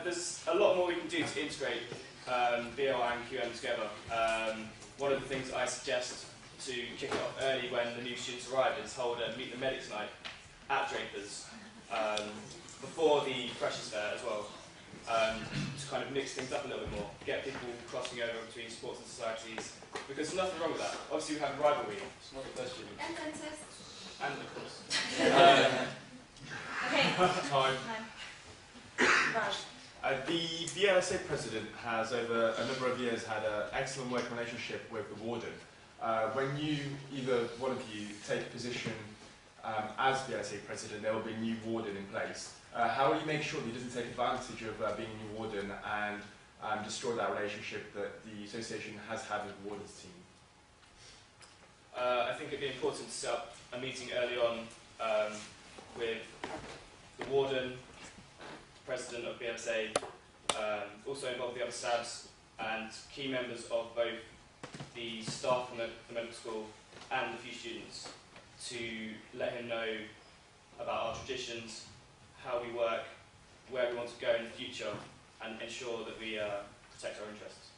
There's a lot more we can do to integrate BL and QM together. One of the things I suggest to kick it off early when the new students arrive is hold a Meet the Medics night at Draper's before the freshers fair as well, to kind of mix things up a little bit more, get people crossing over between sports and societies, because there's nothing wrong with that. Obviously we have a rivalry, it's not a question. And dentists. And of course. Okay. Time. Raj. The BLSA president has, over a number of years, had an excellent working relationship with the warden. When either one of you take a position as BLSA president, there will be a new warden in place. How will you make sure that he doesn't take advantage of being a new warden and destroy that relationship that the association has had with the warden's team? I think it'd be important to set up a meeting early on with the warden, president of BLSA, also involve the other SABs and key members of both the staff from the medical school and the few students, to let him know about our traditions, how we work, where we want to go in the future, and ensure that we protect our interests.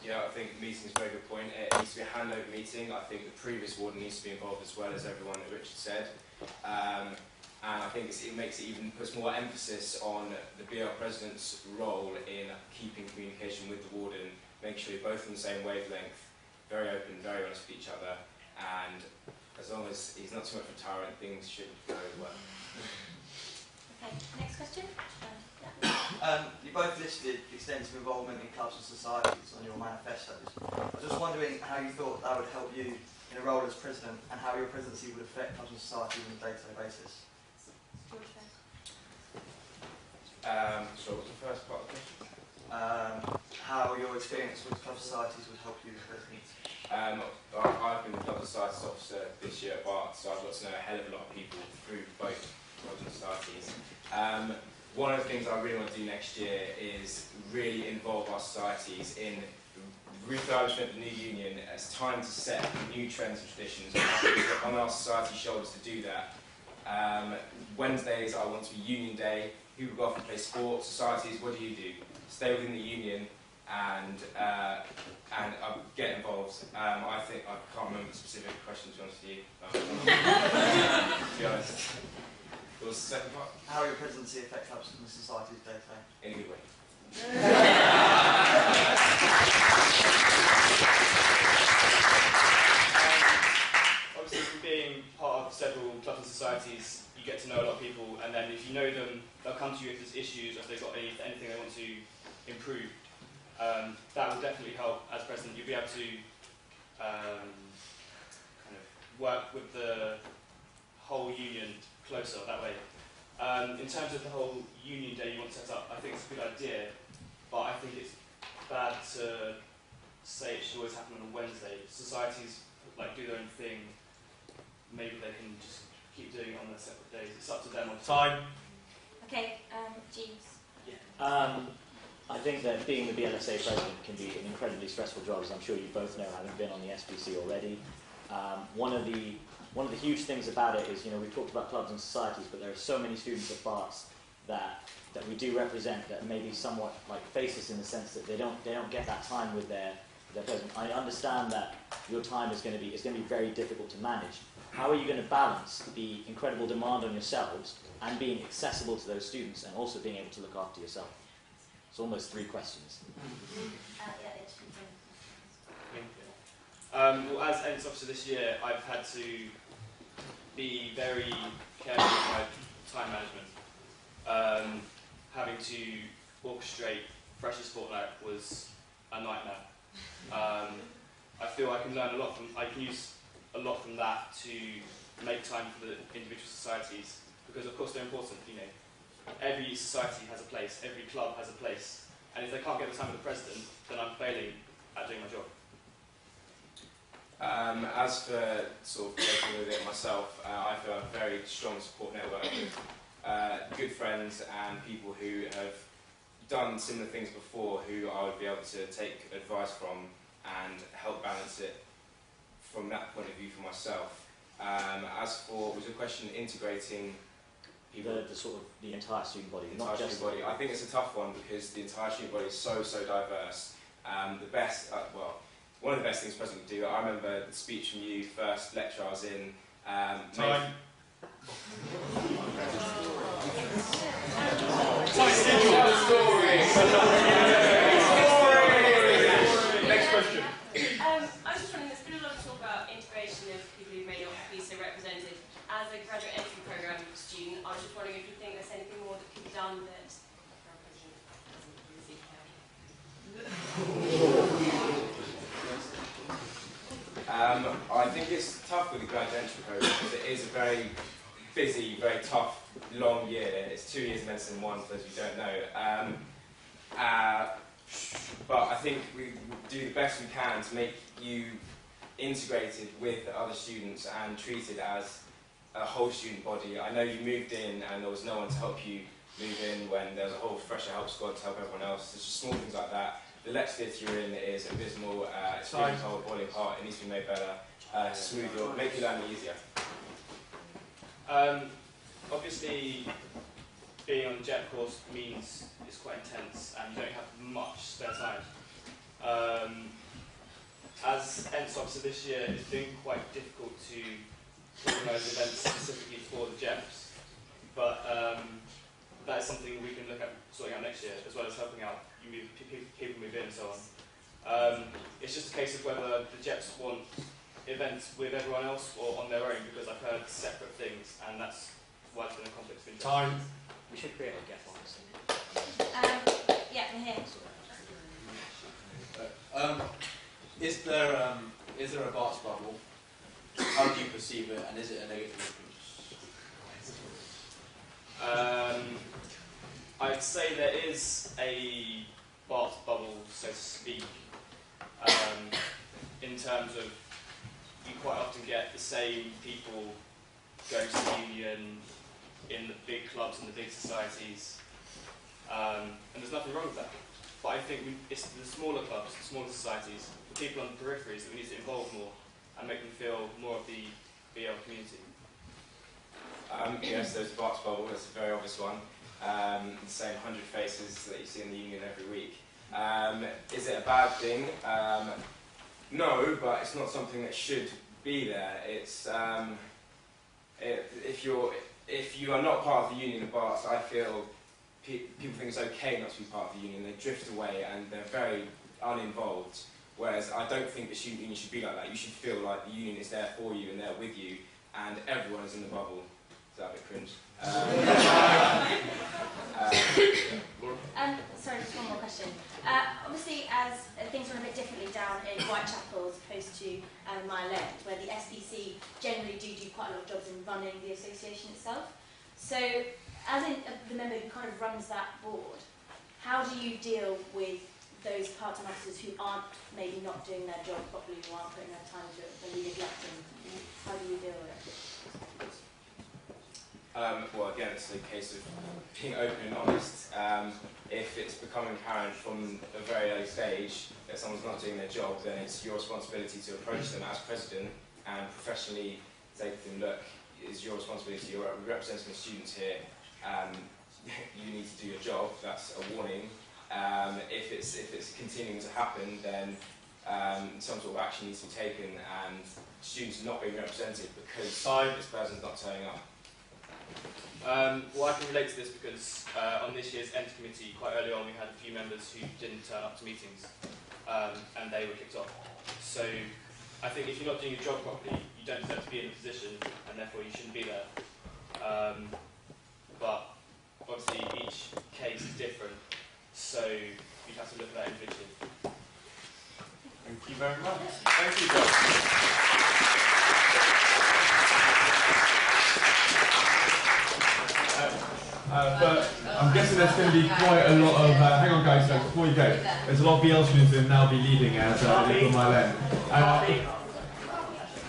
Yeah, I think the meeting is a very good point. It needs to be a handover meeting. I think the previous warden needs to be involved as well as everyone that Richard said. And I think it puts more emphasis on the BL president's role in keeping communication with the warden, making sure you're both on the same wavelength, very open, very honest with each other, and as long as he's not too much of a tyrant, things should go well. Okay, next question. You both listed extensive involvement in clubs and societies on your manifestos. I was just wondering how you thought that would help you in a role as president and how your presidency would affect clubs and societies on a day-to-day basis. So what's the first part of the question? How your experience with club societies would help you as president. I've been the club societies officer this year at Bath, so I've got to know a hell of a lot of people through both clubs and societies. One of the things I really want to do next year is really involve our societies in refurbishment of the new union. It's time to set new trends and traditions on our society's shoulders to do that. Wednesdays I want to be Union Day. People go off and play sports. Societies, what do? Stay within the union and get involved. I think I can't remember the specific question to be honest with you. To be honest. What was the second part? How your presidency affect clubs and societies day to day? In a good way. Obviously, from being part of several clubs and societies, you get to know a lot of people, and then if you know them, they'll come to you if there's issues, or if they've got anything they want to improve. That will definitely help as president. You'll be able to kind of work with the whole union closer that way. In terms of the whole union day you want to set up, I think it's a good idea, but I think it's bad to say it should always happen on a Wednesday. Societies do their own thing. Maybe they can just keep doing it on their separate days. It's up to them. Time. Okay, James. I think that being the BLSA president can be an incredibly stressful job, as I'm sure you both know, having been on the SBC already. One of the huge things about it is, we've talked about clubs and societies, but there are so many students at Barts that we do represent that may be somewhat like faceless in the sense that they don't get that time with their president. I understand that your time is going to be very difficult to manage. How are you going to balance the incredible demand on yourselves and being accessible to those students and also being able to look after yourself? It's almost 3 questions. Well, as Ents officer this year, I've had to be very careful with my time management. Having to orchestrate Freshers Fortnight was a nightmare. I feel I can learn a lot from. I can use a lot from that to make time for the individual societies because, of course, they're important. Every society has a place. Every club has a place. And if they can't get the time with the president, then I'm failing at doing my job. As for sort of taking with it myself, I feel a very strong support network with good friends and people who have done similar things before who I would be able to take advice from and help balance it from that point of view for myself. As for, was your question integrating people? The entire student body. The entire student body. I think it's a tough one because the entire student body is so diverse. One of the best things president could do, I remember the speech from you, first lecture I was in. Time. Next question. I was just wondering, there's been a lot of talk about integration of people who may not be so represented. As a graduate entry programme student, I was just wondering if you think there's anything more that could be done that I think it's tough with the graduate entry programme because it is a very busy, very tough, long year. It's 2 years of medicine, 1 for those who don't know. But I think we do the best we can to make you integrated with the other students and treated as a whole student body. I know you moved in and there was no one to help you move in when there was a whole Fresher Help Squad to help everyone else. There's just small things like that. The lecture theatre you're in is abysmal. It's really cold, boiling hot. It needs to be made better, smoother, make your learning easier. Obviously, being on the JET course means it's quite intense and you don't have much spare time. As Ents officer this year, it's been quite difficult to organise events specifically for the JEPs, but that is something we can look at sorting out next year, as well as helping out people move in and so on. It's just a case of whether the JEPs want events with everyone else or on their own, because I've heard separate things, and that's why it's been a conflict of interest. Time. We should create a gap, honestly. Yeah, I'm here. Is there a Bart's bubble? How do you perceive it, and is it a negative influence? I'd say there is a Bart's bubble, so to speak, in terms of you quite often get the same people going to the union in the big clubs and the big societies, and there's nothing wrong with that. But I think it's the smaller clubs, the smaller societies, the people on the peripheries that we need to involve more and make them feel more of the BL community. Yes, there's the Bart's bubble, that's a very obvious one. The same 100 faces that you see in the union every week. Is it a bad thing? No, but it's not something that should be there. It's if you are not part of the union of Barts, I feel people think it's okay not to be part of the union. They drift away and they're very uninvolved. Whereas I don't think the student union should be like that. You should feel like the union is there for you and there with you, and everyone is in the bubble. Is that a bit cringe? Sorry, just one more question. Obviously, as things run a bit differently down in Whitechapel as opposed to Mile End, where the SPC generally do quite a lot of jobs in running the association itself. So, as the member who kind of runs that board, how do you deal with those part-time officers who aren't maybe not doing their job properly, who aren't putting their time into it, maybe neglecting? How do you deal with it? Well, again, it's a case of being open and honest. If it's becoming apparent from a very early stage that someone's not doing their job, then it's your responsibility to approach them as president and professionally say to them, look, it's your responsibility, you're representing the students here, you need to do your job, that's a warning. If it's continuing to happen, then some sort of action needs to be taken and students are not being represented because this person's not turning up. Well, I can relate to this because on this year's ENT committee, quite early on, we had a few members who didn't turn up to meetings and they were kicked off. So I think if you're not doing your job properly, you don't deserve to be in a position and therefore you shouldn't be there. But obviously each case is different, so you'd have to look at that individually. Thank you very much. Thank you, John. But I'm guessing there's going to be quite a lot of, hang on guys, before you go, there's a lot of BL students that will now be leading as Little Mile End.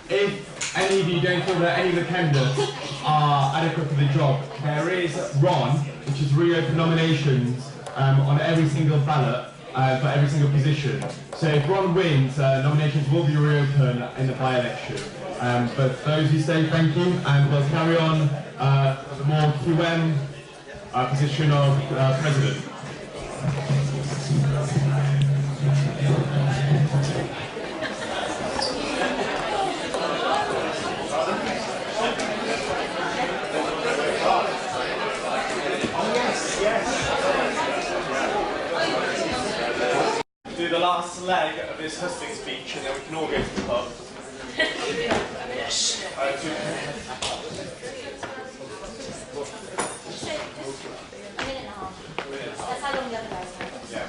If any of you don't feel that any of the candidates are adequate for the job, there is Ron, which is reopen nominations on every single ballot for every single position. So if Ron wins, nominations will be reopened in the by-election. But those who stay, thank you, and we'll carry on the more QM position of president. Do the last leg of this Hustings speech and then we can all go to the pub. Yes. A minute and a half. That's how long the other guys have. Yeah.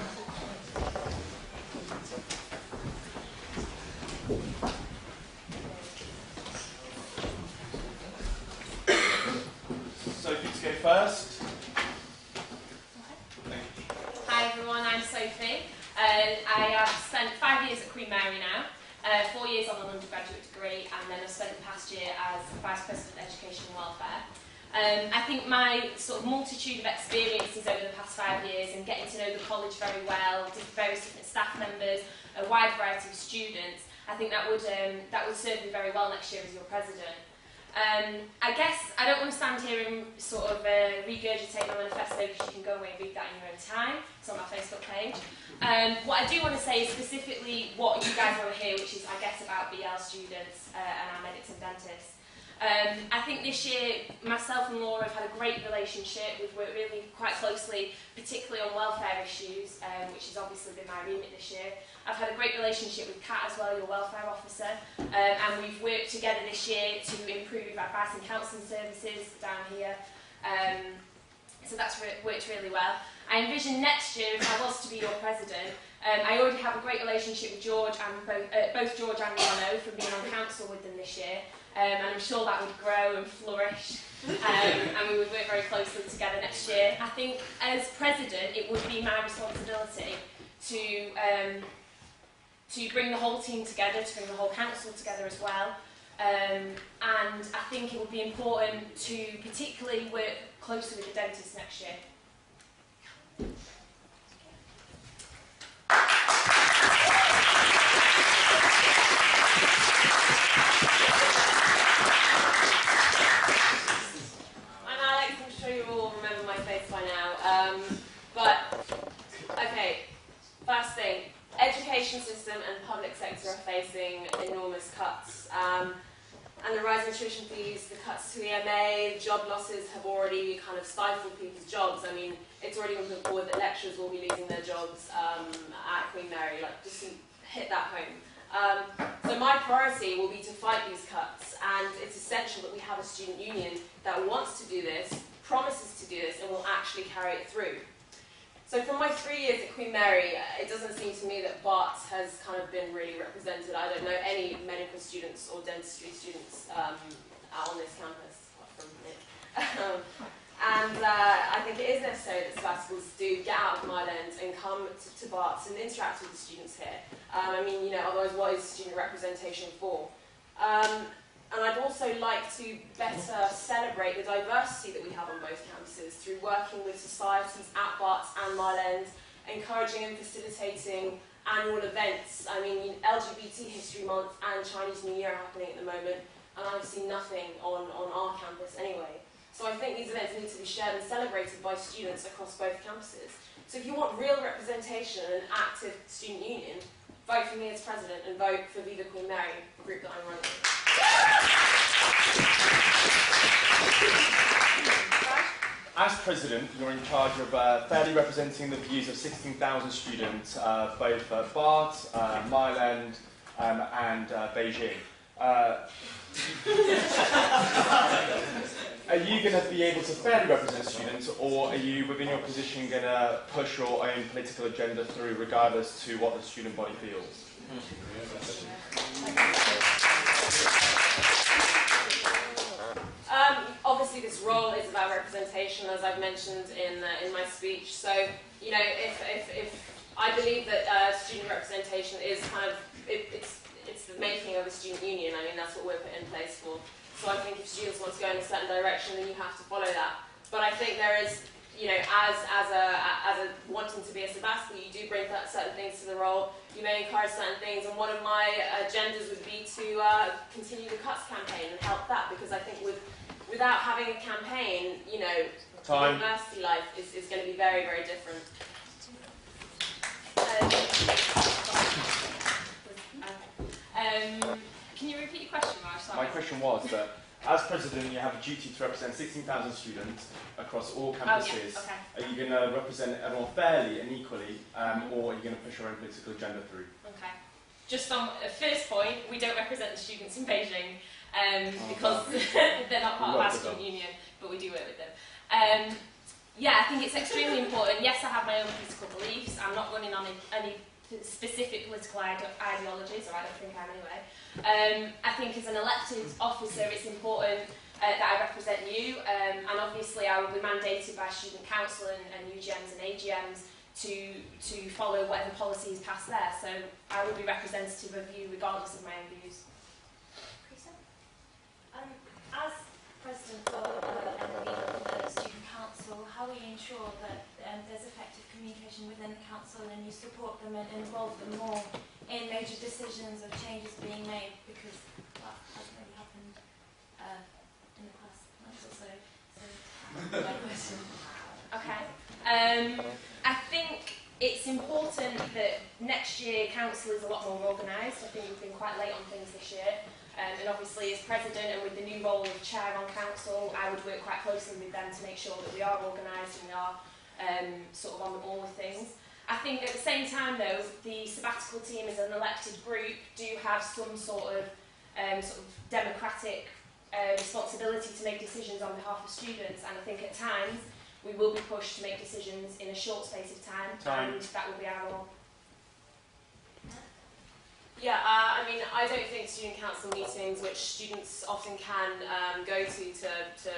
Sophie, to go first. Hi everyone, I'm Sophie. I have spent 5 years at Queen Mary now, 4 years on an undergraduate degree, and then I've spent the past year as Vice President of Education and Welfare. I think my sort of multitude of experiences over the past 5 years and getting to know the college very well, various different staff members, a wide variety of students, I think that would serve me very well next year as your president. I guess I don't want to stand here and sort of regurgitate my manifesto because you can go away and read that in your own time. It's on our Facebook page. What I do want to say is specifically what you guys want to hear, which is, I guess, about BL students and our medics and dentists. I think this year, myself and Laura have had a great relationship. We've worked really quite closely, particularly on welfare issues, which has obviously been my remit this year. I've had a great relationship with Kat as well, your welfare officer, and we've worked together this year to improve advice and counselling services down here. So that's worked really well. I envision next year, if I was to be your president, I already have a great relationship with George and both George and Lano from being on council with them this year, and I'm sure that would grow and flourish, and we would work very closely together next year. I think as president, it would be my responsibility to bring the whole team together, to bring the whole council together as well, and I think it would be important to particularly work closely with the dentists next year. I'm Alex, I'm sure you all remember my face by now. But, okay, first thing, education system and public sector are facing enormous cuts. And the rise in tuition fees, the cuts to EMA, the job losses have already kind of stifled people's jobs. I mean, it's already been put forward that lecturers will be losing their jobs at Queen Mary, like just to hit that home. So my priority will be to fight these cuts, and it's essential that we have a student union that wants to do this, promises to do this, and will actually carry it through. So from my 3 years at Queen Mary, it doesn't seem to me that BART has kind of been really represented. I don't know any medical students or dentistry students out on this campus, apart from Nick. I think it is necessary that sabbaticals do get out of Myland and come to BART and interact with the students here. I mean, you know, otherwise what is student representation for? And I'd also like to better celebrate the diversity that we have on both campuses through working with societies at Barts and Mile End, encouraging and facilitating annual events. I mean, LGBT History Month and Chinese New Year are happening at the moment, and I've seen nothing on our campus anyway. So I think these events need to be shared and celebrated by students across both campuses. So if you want real representation and an active student union, vote for me as president and vote for Viva Queen Mary, the group that I'm running. As president, you're in charge of fairly representing the views of 16,000 students, both at BART, Mile End, and Beijing. Are you going to be able to fairly represent students, or are you, within your position, going to push your own political agenda through, regardless to what the student body feels? Obviously, this role is about representation, as I've mentioned in my speech. So, you know, if I believe that student representation is kind of it's the making of a student union. I mean, that's what we're put in place for. So I think if students want to go in a certain direction, then you have to follow that. But I think there is, you know, as a wanting to be a sabbatical, you do bring certain things to the role. You may encourage certain things, and one of my agendas would be to continue the cuts campaign and help that, because I think without having a campaign, you know, university life is going to be very, very different. Can you repeat your question, Raj? My question was that, as president, you have a duty to represent 16,000 students across all campuses. Oh, yeah. Okay. Are you going to represent everyone fairly and equally, or are you going to push your own political agenda through? Okay. Just on the first point, we don't represent the students in Beijing because they're not part of our student union, but we do work with them. Yeah, I think it's extremely important. Yes, I have my own political beliefs. I'm not running on any specific political ideologies, or I don't think I am anyway. I think as an elected officer, it's important that I represent you, and obviously I will be mandated by student council and UGMs and AGMs to follow whatever policy is passed there. So I will be representative of you regardless of my own views. As president of the student council, how will you ensure that there's effective communication within the council and you support them and involve them more in major decisions or changes being made, because that hasn't really happened in the past month or so. So my question. Okay. I think it's important that next year council is a lot more organised. I think we've been quite late on things this year. And obviously as president and with the new role of chair on council, I would work quite closely with them to make sure that we are organised and we are sort of on the ball with things. I think at the same time though, the sabbatical team as an elected group do have some sort of democratic responsibility to make decisions on behalf of students, and I think at times we will be pushed to make decisions in a short space of time. And that will be our role. Yeah, I mean, I don't think student council meetings, which students often can go to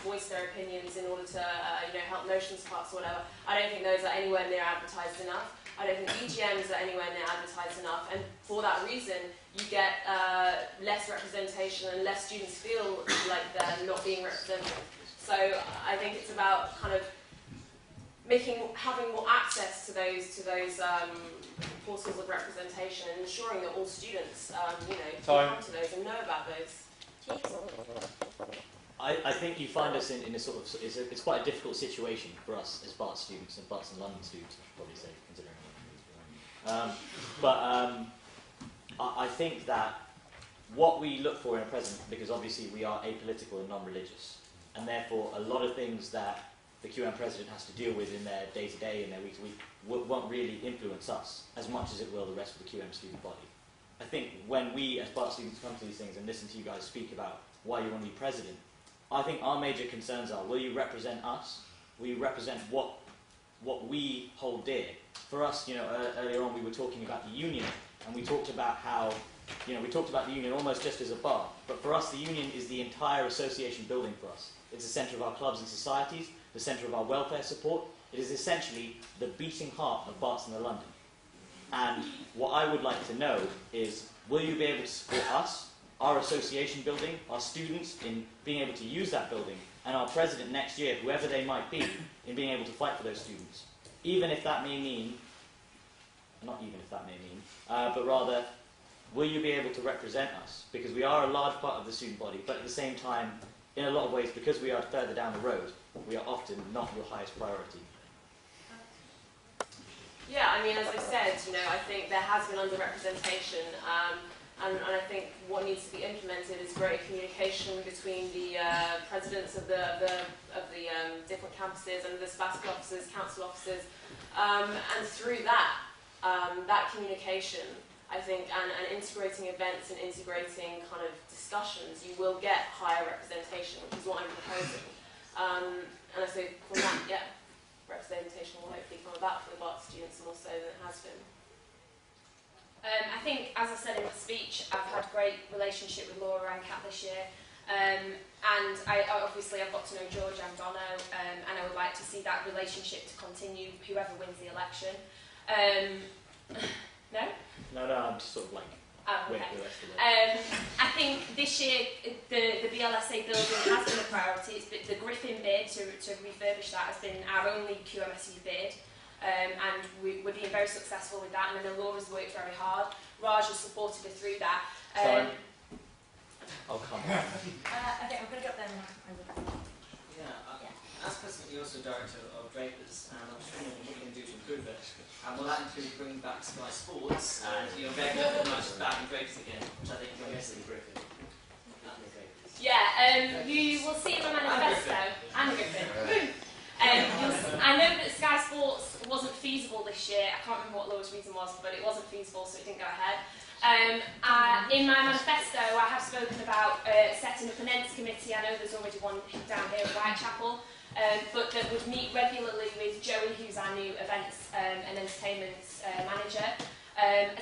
voice their opinions in order to help motions pass or whatever, I don't think those are anywhere near advertised enough. I don't think EGMs are anywhere near advertised enough, and for that reason, you get less representation and less students feel like they're not being represented. So I think it's about kind of having more access to those portals of representation and ensuring that all students, come to those and know about those. I think you find us in a sort of, it's quite a difficult situation for us as Barts students and Barts and London students, I should probably say, considering. I think that what we look for in a president, because obviously we are apolitical and non-religious, and therefore a lot of things that the QM president has to deal with in their day-to-day and their week-to-week won't really influence us as much as it will the rest of the QM student body. I think when we as Bart students come to these things and listen to you guys speak about why you want to be president, I think our major concerns are, will you represent us? Will you represent what we hold dear? For us, earlier on we were talking about the union, and we talked about how, we talked about the union almost just as a bar, but for us the union is the entire association building for us. It's the centre of our clubs and societies, the centre of our welfare support. It is essentially the beating heart of Barts and London. And what I would like to know is, will you be able to support us, our association building, our students in being able to use that building, and our president next year, whoever they might be, in being able to fight for those students? Even if that may mean, not even if that may mean, but rather, will you be able to represent us? Because we are a large part of the student body, but at the same time, in a lot of ways, because we are further down the road, we are often not your highest priority. Yeah, I mean, as I said, I think there has been underrepresentation, and I think what needs to be implemented is greater communication between the presidents of the different campuses and the sabbatical officers, council officers, and through that communication, I think, and integrating events and integrating kind of discussions, you will get higher representation, which is what I'm proposing. And I say from that, representation will hopefully come about for the Bart students more so than it has been. I think, as I said in my speech, I've had a great relationship with Laura and Kat this year, and obviously I've got to know George and Dono, and I would like to see that relationship to continue, whoever wins the election. No? No, I'm just sort of like, okay. the rest of it. I think this year the BLSA building has been a priority. It's been the Griffin bid to refurbish that has been our only QMSU bid, and we're being very successful with that, and I know Laura's worked very hard. Raj has supported her through that. Oh, come on. Okay, I'm going to go up there now. As president, you're also director of Drapers, and I'm just wondering what you can do to improve it. And will that include bringing back Sky Sports and getting the matches back in Drapers again, which I think you're missing. Yeah, you will see in my manifesto, and Griffin. I know that Sky Sports wasn't feasible this year. I can't remember what Laura's reason was, but it wasn't feasible, so it didn't go ahead. In my manifesto, I have spoken about setting up an events committee. I know there's already one down here at Whitechapel, but that would meet regularly with Joey, who's our new events and entertainment manager,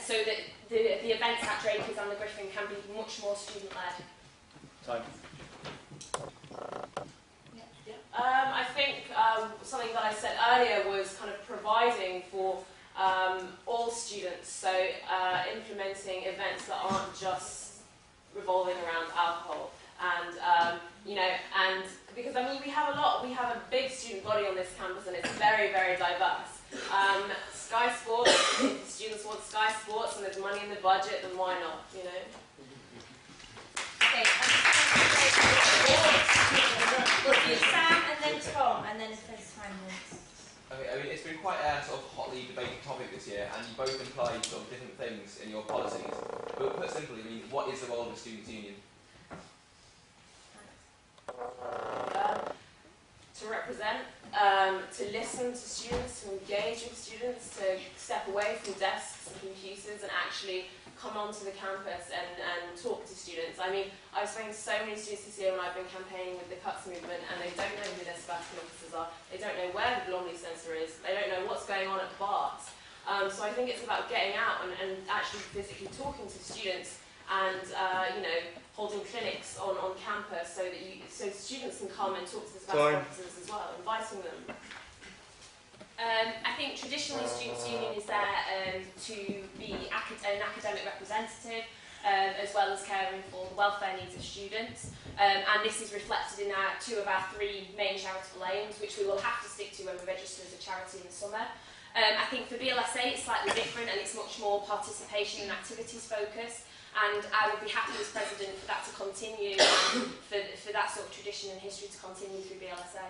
so that the events at Drapers and the Griffin can be much more student-led. I think something that I said earlier was kind of providing for all students, so implementing events that aren't just revolving around alcohol, and and because I mean we have a big student body on this campus, and it's very, very diverse. Sky Sports, if the students want Sky Sports and there's money in the budget, then why not? Okay, Sam and then Tom, and then if there's time. Okay, I mean, it's been quite a sort of hotly debated topic this year, and you both imply sort of different things in your policies. But put simply, I mean, what is the role of a students' union? To represent, to listen to students, to engage with students, to step away from desks and computers and actually come onto the campus and talk to students. I mean, I've spoken to so many students this year when I've been campaigning with the Cuts movement, and they don't know who their Sebastian officers are, they don't know where the Blomley Centre is, they don't know what's going on at Barts. So I think it's about getting out and actually physically talking to students and you know, holding clinics on campus so that so students can come and talk to the Sebastian officers as well, inviting them. I think traditionally Students' Union is there to be an academic representative, as well as caring for the welfare needs of students. And this is reflected in two of our 3 main charitable aims, which we will have to stick to when we register as a charity in the summer. I think for BLSA it's slightly different, and it's much more participation and activities focused. And I would be happy as president for that to continue, for that sort of tradition and history to continue through BLSA.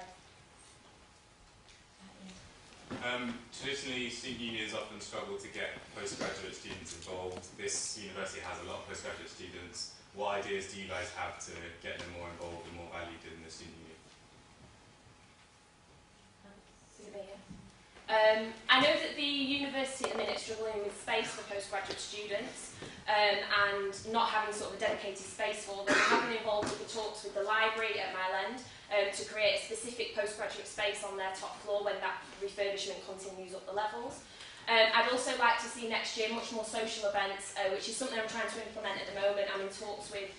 Traditionally, student unions often struggle to get postgraduate students involved. This university has a lot of postgraduate students. What ideas do you guys have to get them more involved and more valued in the student union? I know that the university at the minute is struggling with space for postgraduate students and not having sort of a dedicated space for them. I have been involved with the talks with the library at Mile End to create a specific postgraduate space on their top floor when that refurbishment continues up the levels. I'd also like to see next year much more social events, which is something I'm trying to implement at the moment. I'm in talks with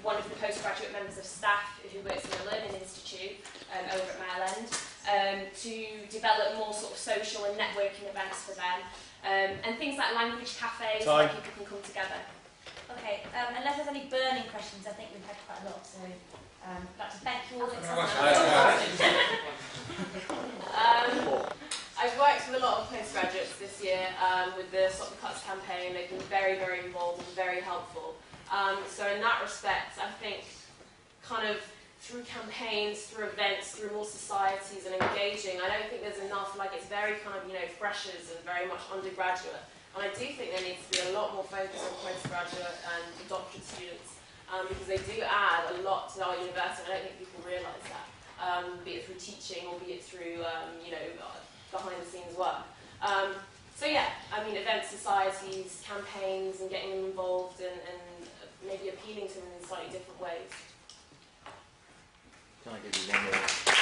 one of the postgraduate members of staff who works in the Learning Institute over at Mile End, to develop more sort of social and networking events for them, and things like language cafes where people can come together. Okay, unless there's any burning questions, I think we've had quite a lot, so I'd like to thank you all. I've worked with a lot of postgraduates this year with the Stop the Cuts campaign. They've been very, very involved and very helpful. So in that respect, I think kind of through campaigns, through events, through more societies and engaging, I don't think there's enough, like it's very kind of, you know, freshers and very much undergraduate. And I do think there needs to be a lot more focus on postgraduate and doctorate students because they do add a lot to our university. I don't think people realise that, be it through teaching or be it through, you know, behind the scenes work. So yeah, I mean, events, societies, campaigns and getting them involved and maybe appealing to them in slightly different ways. Can I give you one more?